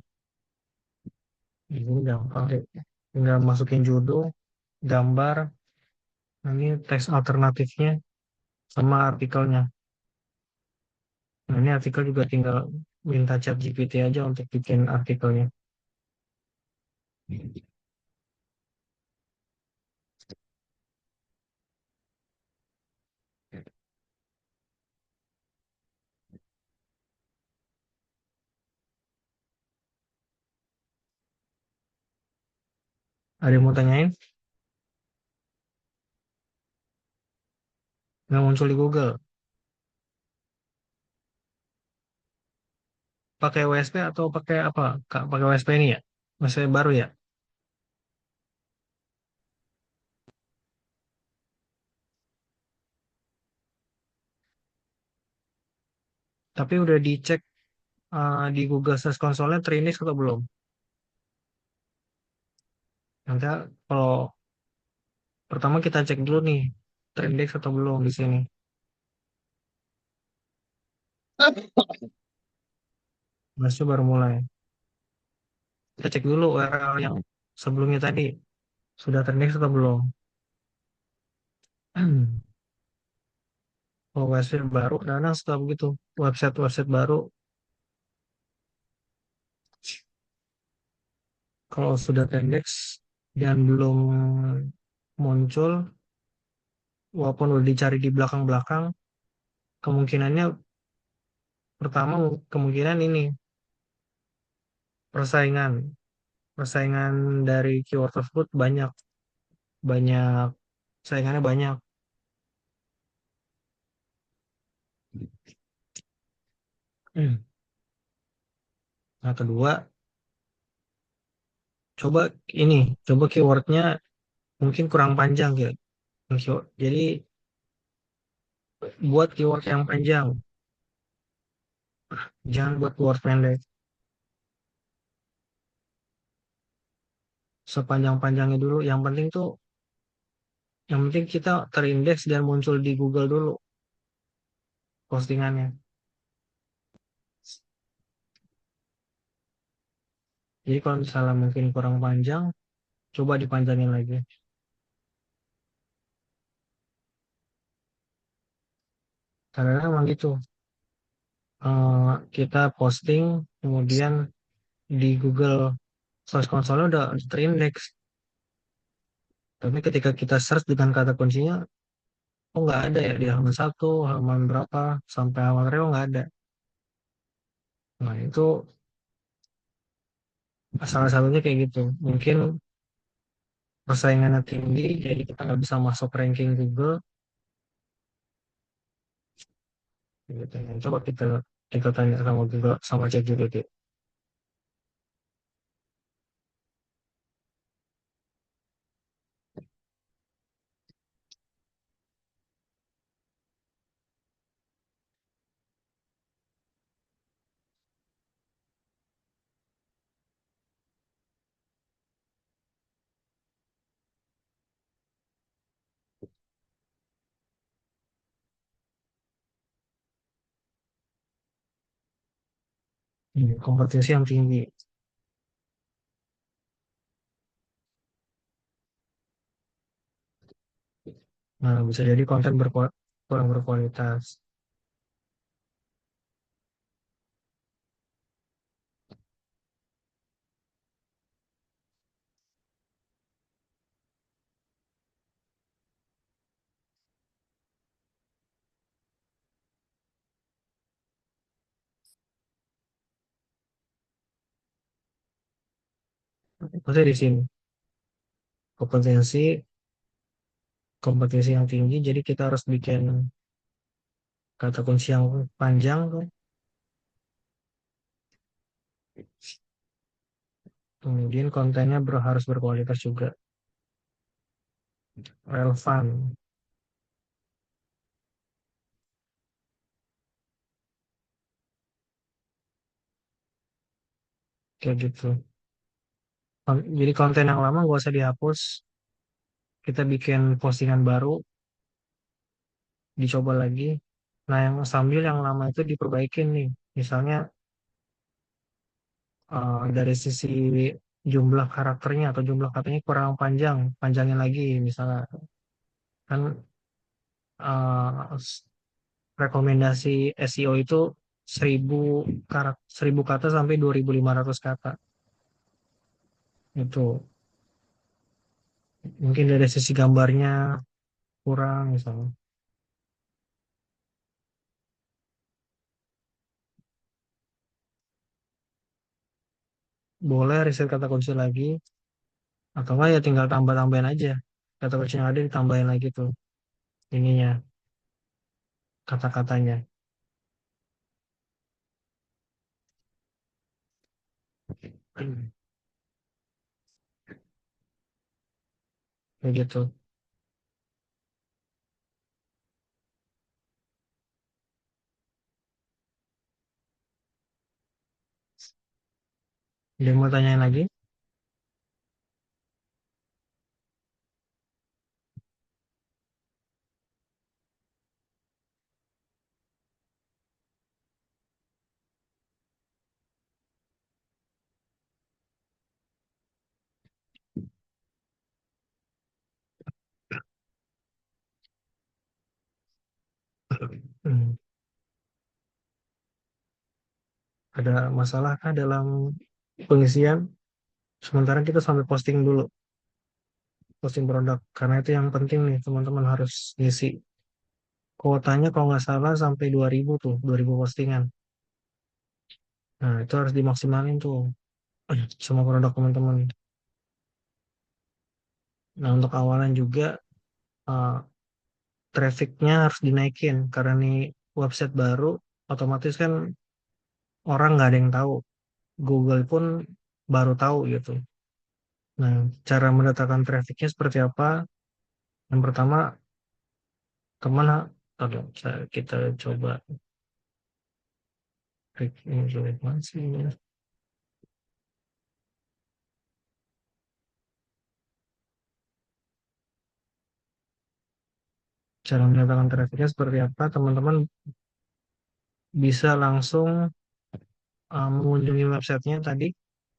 Ini gampang deh, tinggal masukin judul, gambar, ini teks alternatifnya, sama artikelnya. Nah, ini artikel juga tinggal minta chat GPT aja untuk bikin artikelnya. Ada yang mau tanyain? Nggak muncul di Google. Pakai WSP atau pakai apa? Kak, pakai WSP ini ya? WSP baru ya? Tapi udah dicek di Google Search Console-nya terindeks atau belum? Nanti kalau pertama kita cek dulu nih, terindeks atau belum di sini. Masih baru mulai. Kita cek dulu URL yang sebelumnya tadi, sudah terindeks atau belum. Kalau website baru, kadang suka begitu. Website-website baru, kalau sudah terindeks dan belum muncul, walaupun udah dicari di belakang-belakang, kemungkinannya pertama kemungkinan ini persaingan persaingan dari keyword tersebut banyak banyak saingannya banyak. Nah, kedua, coba ini coba keywordnya mungkin kurang panjang gitu. Jadi buat keyword yang panjang, jangan buat keyword pendek. Sepanjang-panjangnya dulu. Yang penting kita terindeks dan muncul di Google dulu postingannya. Jadi kalau misalnya mungkin kurang panjang, coba dipanjangin lagi. Karena memang gitu. Kita posting, kemudian di Google Search Console udah terindeks. Tapi ketika kita search dengan kata kuncinya, oh nggak ada ya di halaman satu, halaman berapa, sampai halaman berapa nggak ada. Nah itu salah satunya kayak gitu. Mungkin persaingannya tinggi, jadi kita nggak bisa masuk ranking Google. Gitu. Coba kita tanya sama Google, sama ChatGPT. Kompetensi yang tinggi. Nah, bisa jadi konten kurang berkualitas. Maksudnya di sini kompetensi kompetensi yang tinggi, jadi kita harus bikin kata kunci yang panjang tuh. Kemudian kontennya harus berkualitas juga, relevan. kayak gitu. Jadi konten yang lama gak usah dihapus, kita bikin postingan baru, dicoba lagi. Nah, yang sambil yang lama itu diperbaikin nih. Misalnya dari sisi jumlah karakternya atau jumlah katanya kurang panjang, panjangin lagi. Misalnya kan eh, rekomendasi SEO itu 1000 kata sampai 2500 kata. Itu mungkin dari sisi gambarnya kurang misalnya. Boleh riset kata kunci lagi, atau enggak ya tinggal tambah-tambahin aja. Kata kunci yang ada ditambahin lagi tuh ininya, kata-katanya. Kayak gitu. Dia mau tanyain lagi? Hmm. Ada masalah kah dalam pengisian? Sementara kita sampai posting dulu, posting produk. Karena itu yang penting nih, teman-teman harus ngisi. Kuotanya kalau nggak salah sampai 2000 tuh, 2000 postingan. Nah, itu harus dimaksimalin tuh semua produk teman-teman. Nah, untuk awalan juga eh, trafficnya harus dinaikin. Karena ini website baru, otomatis kan orang nggak ada yang tahu. Google pun baru tahu gitu. Nah, cara mendatangkan trafficnya seperti apa? Yang pertama, kemana? Oke, kita coba klik ini dulu. Mana sih ini? Cara mendatangkan trafficnya seperti apa? Teman-teman bisa langsung mengunjungi websitenya tadi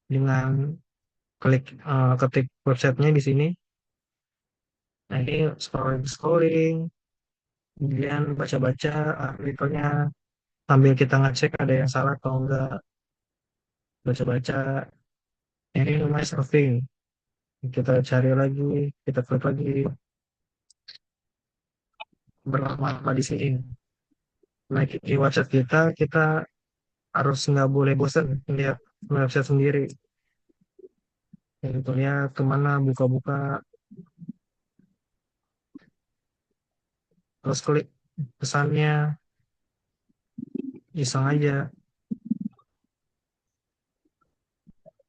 dengan ketik websitenya di sini. Nah, ini scrolling, kemudian baca-baca artikelnya sambil kita ngecek ada yang salah atau enggak, baca-baca. Ini namanya surfing. Kita cari lagi, kita klik lagi, berlama-lama di sini. Nah, di website kita harus nggak boleh bosan lihat website sendiri. Gitu ya, kemana buka-buka, terus klik pesannya, iseng aja.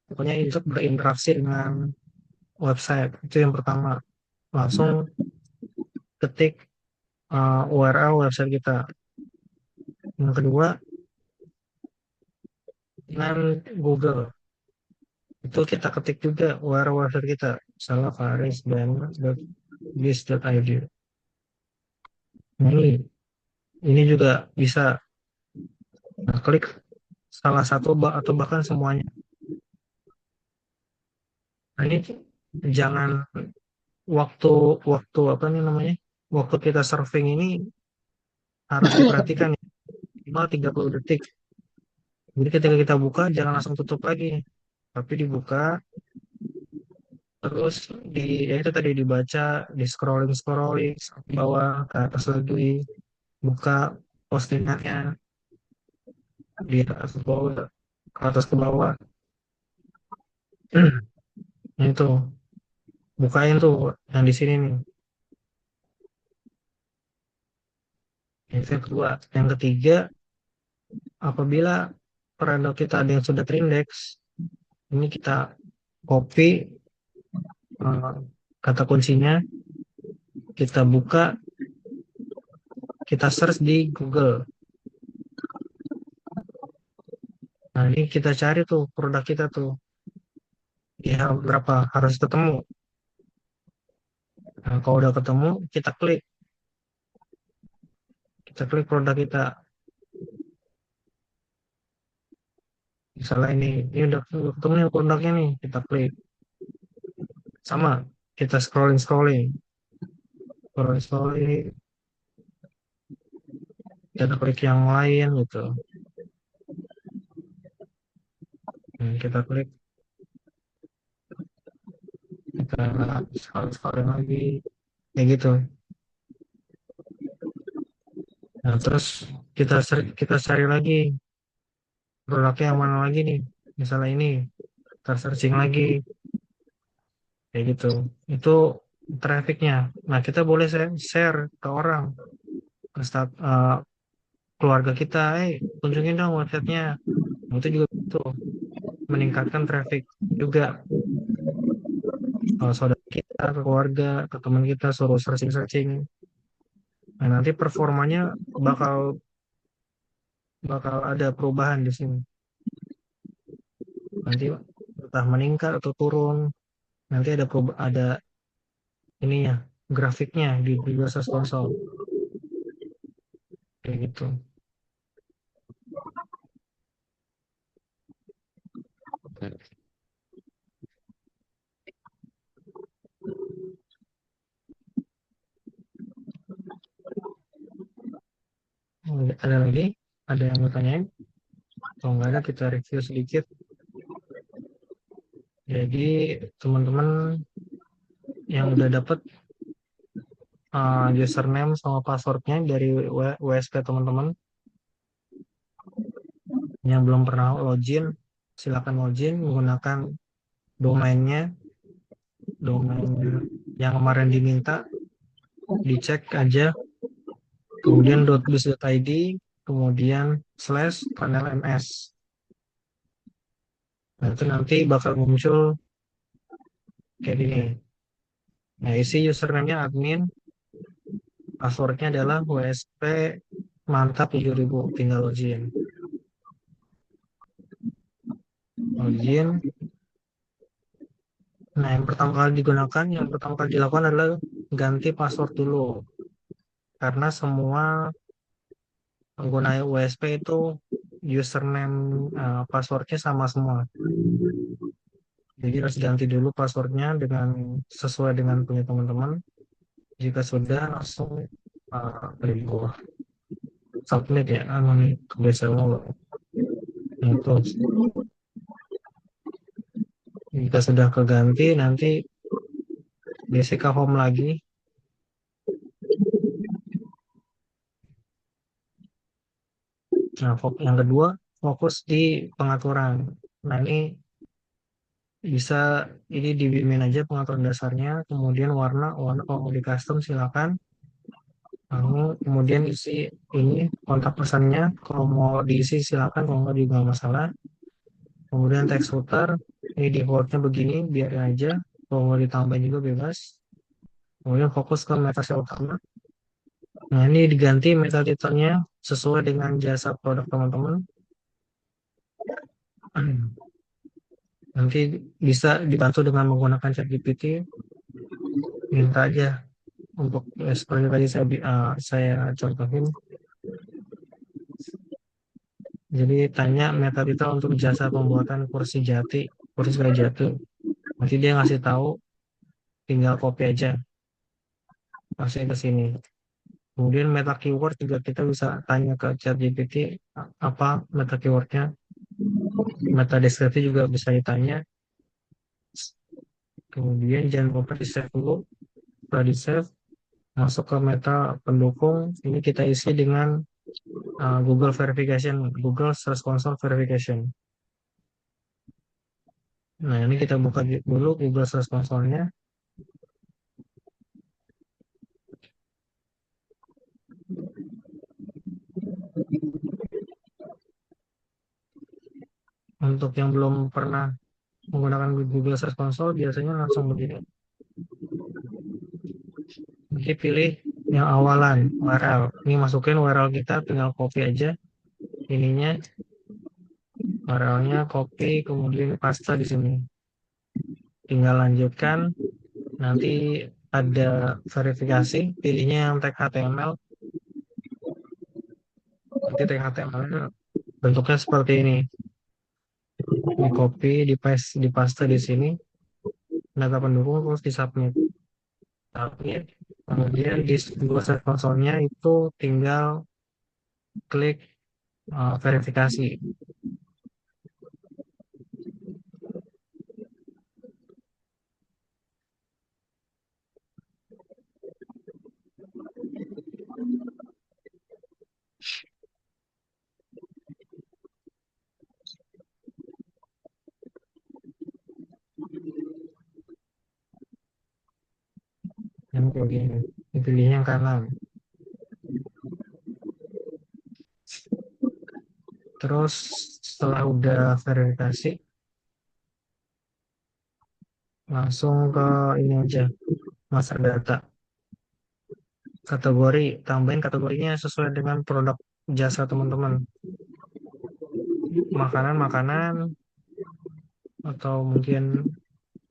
Pokoknya itu berinteraksi dengan website. Itu yang pertama. Langsung ketik URL website kita. Yang kedua, dengan Google. Itu kita ketik juga URL website kita. Misalnya farisband.biz.id. Ini juga bisa klik salah satu atau bahkan semuanya. Nah, ini jangan waktu waktu apa nih namanya? Waktu kita surfing ini harus diperhatikan ya, minimal 30 detik. Jadi ketika kita buka jangan langsung tutup lagi, tapi dibuka terus ya itu tadi dibaca, di scrolling scrolling sampai bawah ke atas lagi, buka postingannya di atas ke bawah, ke atas ke bawah. Nah, itu bukain tuh yang di sini nih. Itu yang kedua. Yang ketiga, apabila produk kita ada yang sudah terindeks, ini kita copy eh, kata kuncinya, kita buka, kita search di Google. Nah, ini kita cari tuh produk kita tuh. Ya, berapa harus ketemu. Nah, kalau udah ketemu, kita klik produk kita. Misalnya ini udah ketemu nih produknya nih, kita klik. Sama, kita scrolling, kita klik yang lain gitu. Kita klik, kita scrolling lagi, kayak gitu. Nah, terus kita cari lagi produknya yang mana lagi nih. Misalnya ini, kita searching lagi, kayak gitu. Itu trafficnya. Nah, kita boleh share ke orang, ke keluarga kita, kunjungin dong websitenya. Nah, itu juga itu meningkatkan traffic juga. Kalau saudara kita, ke keluarga, ke teman kita suruh searching-searching. Nah, nanti performanya bakal bakal ada perubahan di sini. Nanti entah meningkat atau turun. Nanti ada ininya, grafiknya di Search Console. Kayak gitu. Ada lagi? Ada yang mau tanyain? Kalau nggak ada, kita review sedikit. Jadi, teman-teman yang udah dapat username sama passwordnya dari WSP teman-teman, yang belum pernah login, silakan login menggunakan domainnya, domain yang kemarin diminta, dicek aja, kemudian .biz.id, kemudian /panelms. Nah, itu nanti bakal muncul kayak gini. Nah, isi username-nya admin, passwordnya adalah WSP mantap 7000, tinggal login. Nah, yang pertama kali dilakukan adalah ganti password dulu. Karena semua pengguna WSP itu username passwordnya sama semua. Jadi harus ganti dulu passwordnya sesuai dengan punya teman-teman. Jika sudah, langsung klik submit ya. Kebiasaan mulu. Itu jika sudah keganti, nanti basic ke home lagi. Nah, yang kedua, fokus di pengaturan. Nah, ini dibimbing aja pengaturan dasarnya, kemudian warna kalau di custom silakan. Lalu kemudian isi ini kontak pesannya, kalau mau diisi silakan, kalau nggak juga nggak masalah. Kemudian text footer, ini defaultnya begini, biarin aja. Kalau mau ditambah juga bebas. Kemudian fokus ke metadata utama. Nah, ini diganti metadata-nya sesuai dengan jasa produk teman-teman. Nanti bisa dibantu dengan menggunakan ChatGPT. Minta aja untuk seperti tadi saya contohin. Jadi tanya metadata untuk jasa pembuatan kursi sepeda jatuh. Nanti dia ngasih tahu, tinggal copy aja, masuk ke sini. Kemudian meta keyword juga kita bisa tanya ke ChatGPT apa meta keywordnya. Meta deskripsi juga bisa ditanya. Kemudian jangan lupa di save dulu. Setelah di save, masuk ke meta pendukung. Ini kita isi dengan Google Verification, Google Search Console Verification. Nah, ini kita buka dulu Google Search Console-nya. Untuk yang belum pernah menggunakan Google Search Console, biasanya langsung begini. Nanti pilih yang awalan, URL. Ini masukin URL kita, tinggal copy aja ininya. URL-nya copy, kemudian paste di sini. Tinggal lanjutkan, nanti ada verifikasi, pilihnya yang tag HTML. Nanti tag HTML bentuknya seperti ini. Di copy, di paste di sini, data pendukung terus di submit. Kemudian di dua set konsolnya itu tinggal klik verifikasi. Yang kayak gini, pilih yang kanan. Terus setelah udah verifikasi, langsung ke ini aja, master data. Kategori, tambahin kategorinya sesuai dengan produk jasa teman-teman. Makanan-makanan, atau mungkin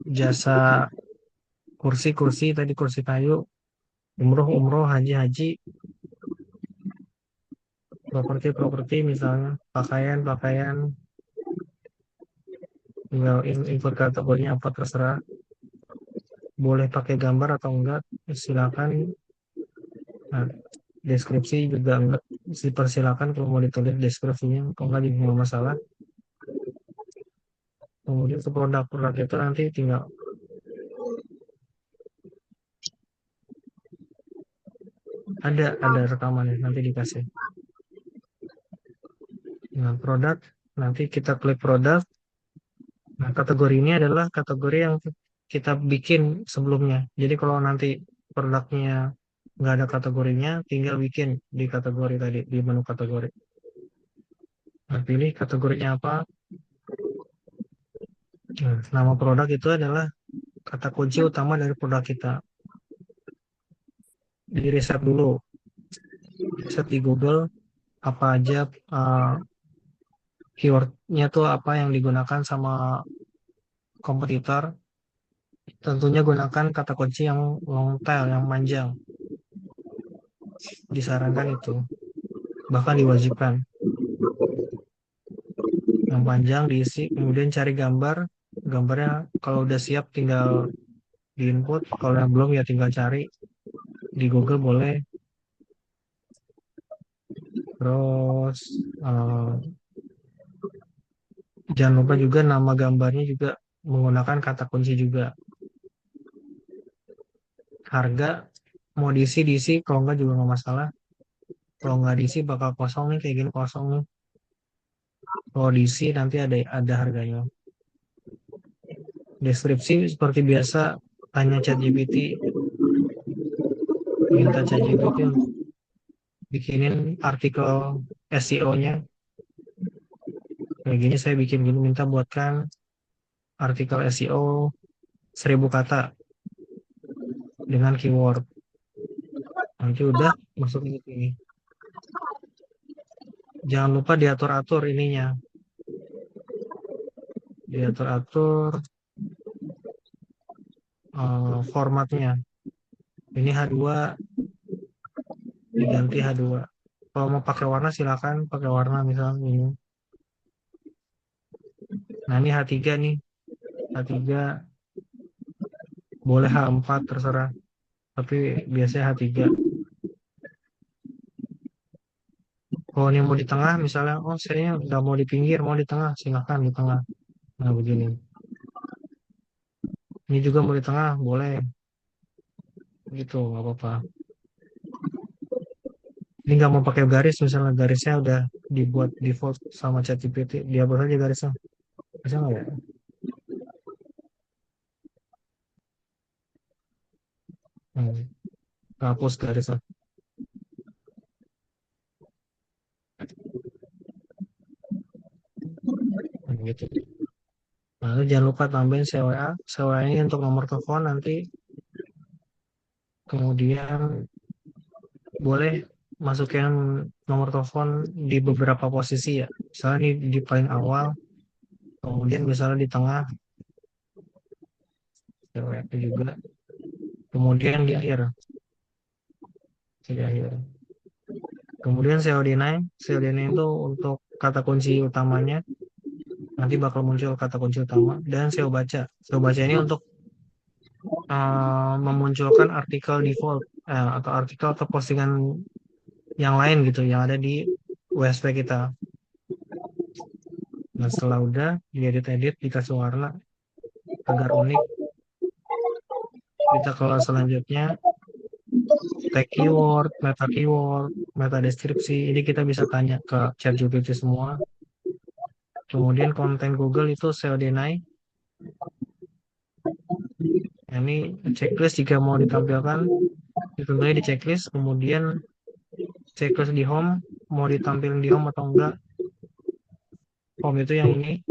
jasa kursi-kursi, tadi kursi kayu, umroh-umroh, haji-haji, properti-properti misalnya, pakaian-pakaian, tinggal input kategorinya apa terserah. Boleh pakai gambar atau enggak, silakan. Nah, deskripsi juga enggak, dipersilakan kalau mau ditulis deskripsinya, kalau enggak juga nggak masalah. Kemudian ke produk-produk itu nanti tinggal ada rekamannya nanti dikasih. Nah, produk, nanti kita klik produk. Nah, kategori ini adalah kategori yang kita bikin sebelumnya. Jadi kalau nanti produknya nggak ada kategorinya, tinggal bikin di kategori tadi, di menu kategori. Nah, pilih kategorinya apa. Nah, nama produk itu adalah kata kunci utama dari produk kita. Di riset dulu. Riset di Google, apa aja keywordnya tuh apa yang digunakan sama kompetitor. Tentunya gunakan kata kunci yang long tail, yang panjang. Disarankan itu, bahkan diwajibkan. Yang panjang diisi, kemudian cari gambarnya kalau udah siap tinggal di input, kalau yang belum ya tinggal cari di Google boleh. Terus jangan lupa juga nama gambarnya juga menggunakan kata kunci juga. Harga mau diisi, kalau enggak juga nggak masalah. Kalau nggak diisi bakal kosong nih, kayak gini kosong nih. Kalau diisi nanti ada harganya. Deskripsi seperti biasa, tanya ChatGPT, minta ChatGPT bikinin artikel SEO-nya. Kayak gini saya bikin gini, minta buatkan artikel SEO 1000 kata dengan keyword. Nanti udah masuk ke sini. Jangan lupa diatur-atur ininya. Diatur-atur formatnya. Ini H2 diganti H2. Kalau mau pakai warna silakan pakai warna misalnya ini. Nah, ini H3 nih. H3 boleh H4 terserah. Tapi biasanya H3. Kalau yang mau di tengah misalnya, oh saya nggak mau di pinggir, mau di tengah, silakan di tengah. Nah, begini. Ini juga mau di tengah, boleh. Gitu, nggak apa-apa. Ini nggak mau pakai garis, misalnya garisnya udah dibuat default sama ChatGPT, dihapus aja garisnya. Bisa nggak ya? Hapus garisnya. Gitu. Lalu jangan lupa tambahin CWA. CWA ini untuk nomor telepon nanti. Kemudian boleh masukin nomor telepon di beberapa posisi ya. Misalnya ini di paling awal, Kemudian misalnya di tengah, CORP juga. Kemudian di akhir, di akhir. Kemudian COD9 itu untuk kata kunci utamanya, nanti bakal muncul kata kunci utama. Dan SEO baca. SEO baca ini untuk memunculkan artikel default atau artikel atau postingan yang lain gitu yang ada di WSP kita. Nah setelah udah diedit-edit dikasih warna agar unik, kita kelas selanjutnya tag keyword, meta deskripsi. Ini kita bisa tanya ke ChatGPT semua. Kemudian konten Google itu SEO deny. Ini checklist jika mau ditampilkan, tentunya di checklist. Kemudian checklist di home, mau ditampilkan di home atau enggak. Home itu yang ini,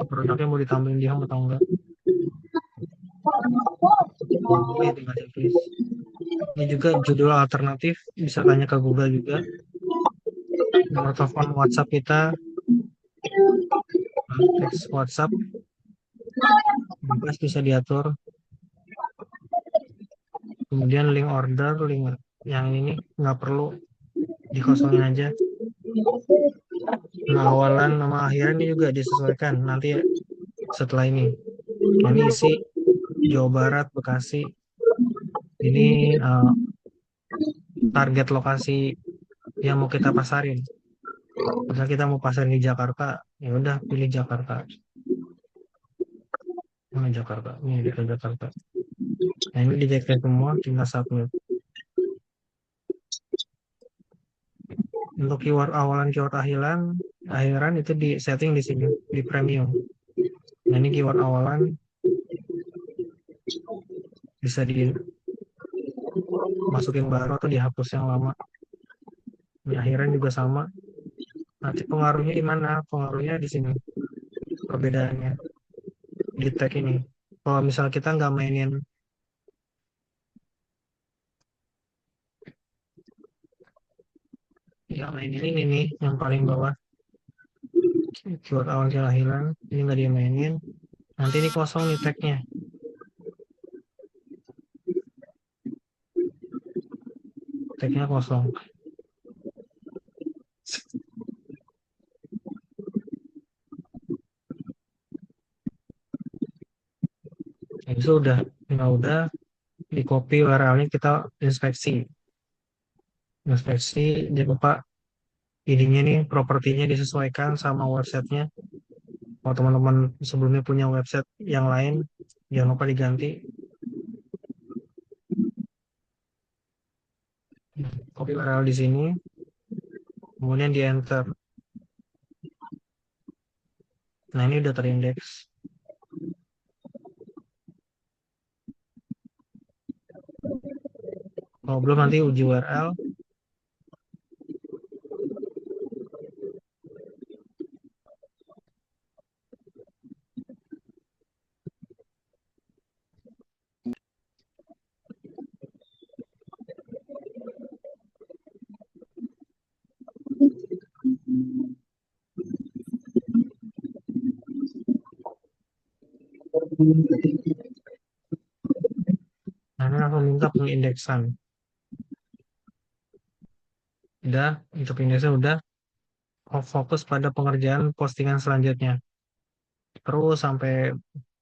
produknya mau ditampilkan di home atau enggak. Ini tinggal checklist. Ini juga judul alternatif, bisa tanya ke Google juga. Nomor telepon WhatsApp kita, teks WhatsApp, bebas bisa diatur. Kemudian link order, link yang ini nggak perlu, dikosongin aja. Nama awalan, nama akhiran ini juga disesuaikan nanti setelah ini. Ini isi Jawa Barat, Bekasi. Ini target lokasi yang mau kita pasarin. Misal kita mau pasarin di Jakarta, ya udah pilih Jakarta. Mana Jakarta? Ini di Jakarta. Nah ini dicek semua, tinggal submit. Untuk keyword awalan, keyword akhiran itu di setting di sini di premium. Nah ini keyword awalan bisa dimasukin baru atau dihapus yang lama. Di akhiran juga sama. Nanti pengaruhnya di mana? Pengaruhnya di sini. Perbedaannya di tag ini. Kalau misal kita nggak mainin ini nih yang paling bawah, keyword awal keyword akhiran ini nggak dimainin, nanti ini kosong nih tagnya. Tagnya kosong. Itu udah, nggak udah di copy URL-nya, kita inspeksi. Jangan lupa ininya nih, propertinya disesuaikan sama websitenya. Kalau teman-teman sebelumnya punya website yang lain, jangan lupa diganti. Copy URL di sini, kemudian di enter. Nah ini udah terindeks. Kalau belum nanti uji URL. Nah ini langsung minta pengindeksan. Udah, untuk indeksnya udah. Fokus pada pengerjaan postingan selanjutnya. Terus sampai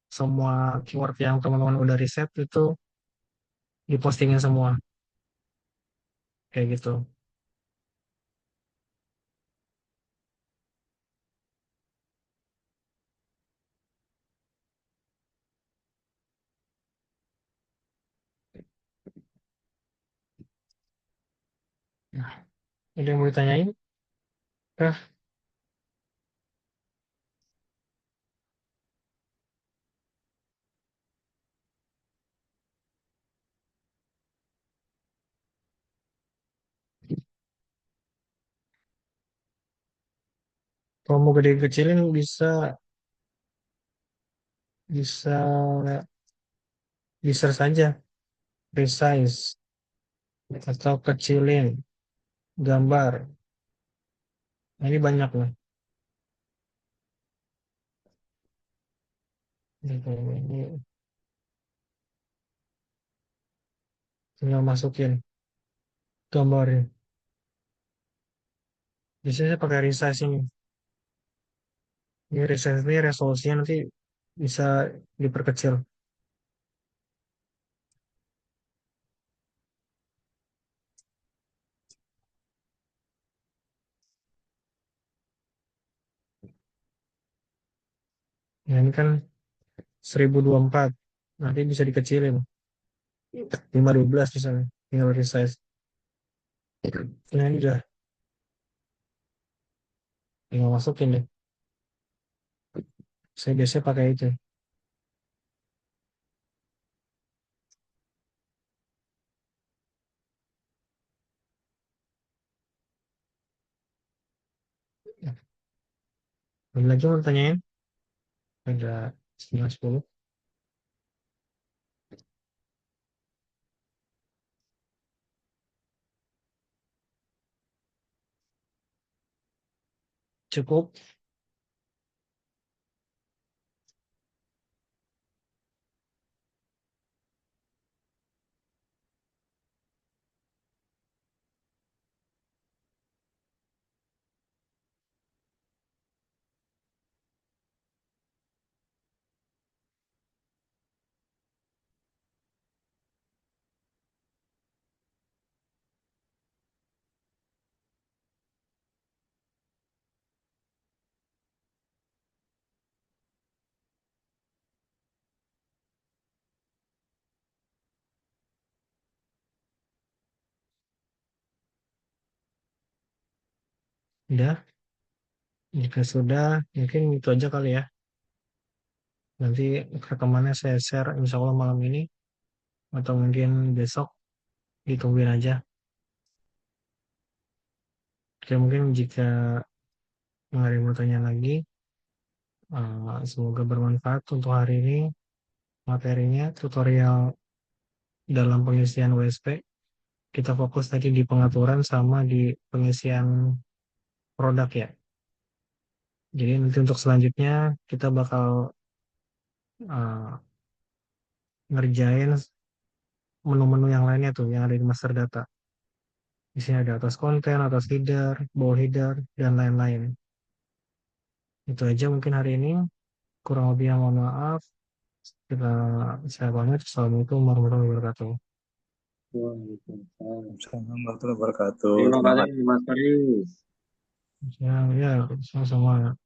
semua keyword yang teman-teman udah riset itu dipostingin semua. Kayak gitu. Nah, ada yang mau ditanyain? Kah? Kalau mau gede-kecilin bisa bisa bisa saja resize atau kecilin gambar. Nah, ini banyak nih. Ini tinggal masukin gambarnya. Biasanya saya pakai resize ini. Ini resize ini resolusinya nanti bisa diperkecil. Nah, ini kan 1024. Nanti bisa dikecilin. 512 misalnya. Tinggal resize. Nah, ini udah tinggal masukin deh. Saya biasanya pakai itu. Belum lagi mau tanyain? Ada 9:10. Cukup. Udah. Jika sudah, mungkin itu aja kali ya. Nanti rekamannya saya share insya Allah malam ini. Atau mungkin besok. Ditungguin aja. Oke, mungkin jika nggak ada yang mau tanya lagi, semoga bermanfaat untuk hari ini materinya, tutorial dalam pengisian WSP. Kita fokus tadi di pengaturan sama di pengisian produk ya. Jadi nanti untuk selanjutnya kita bakal uh, ngerjain menu-menu yang lainnya tuh yang ada di master data. Di sini ada atas konten, atas header, bawah header, dan lain-lain. Itu aja mungkin hari ini. Kurang lebih mohon maaf. Kita saya pamit. Assalamualaikum warahmatullahi wabarakatuh. Waalaikumsalam warahmatullahi wabarakatuh. Terima Terima kasih kasih. Mas Faris. Ya, ya, sama-sama.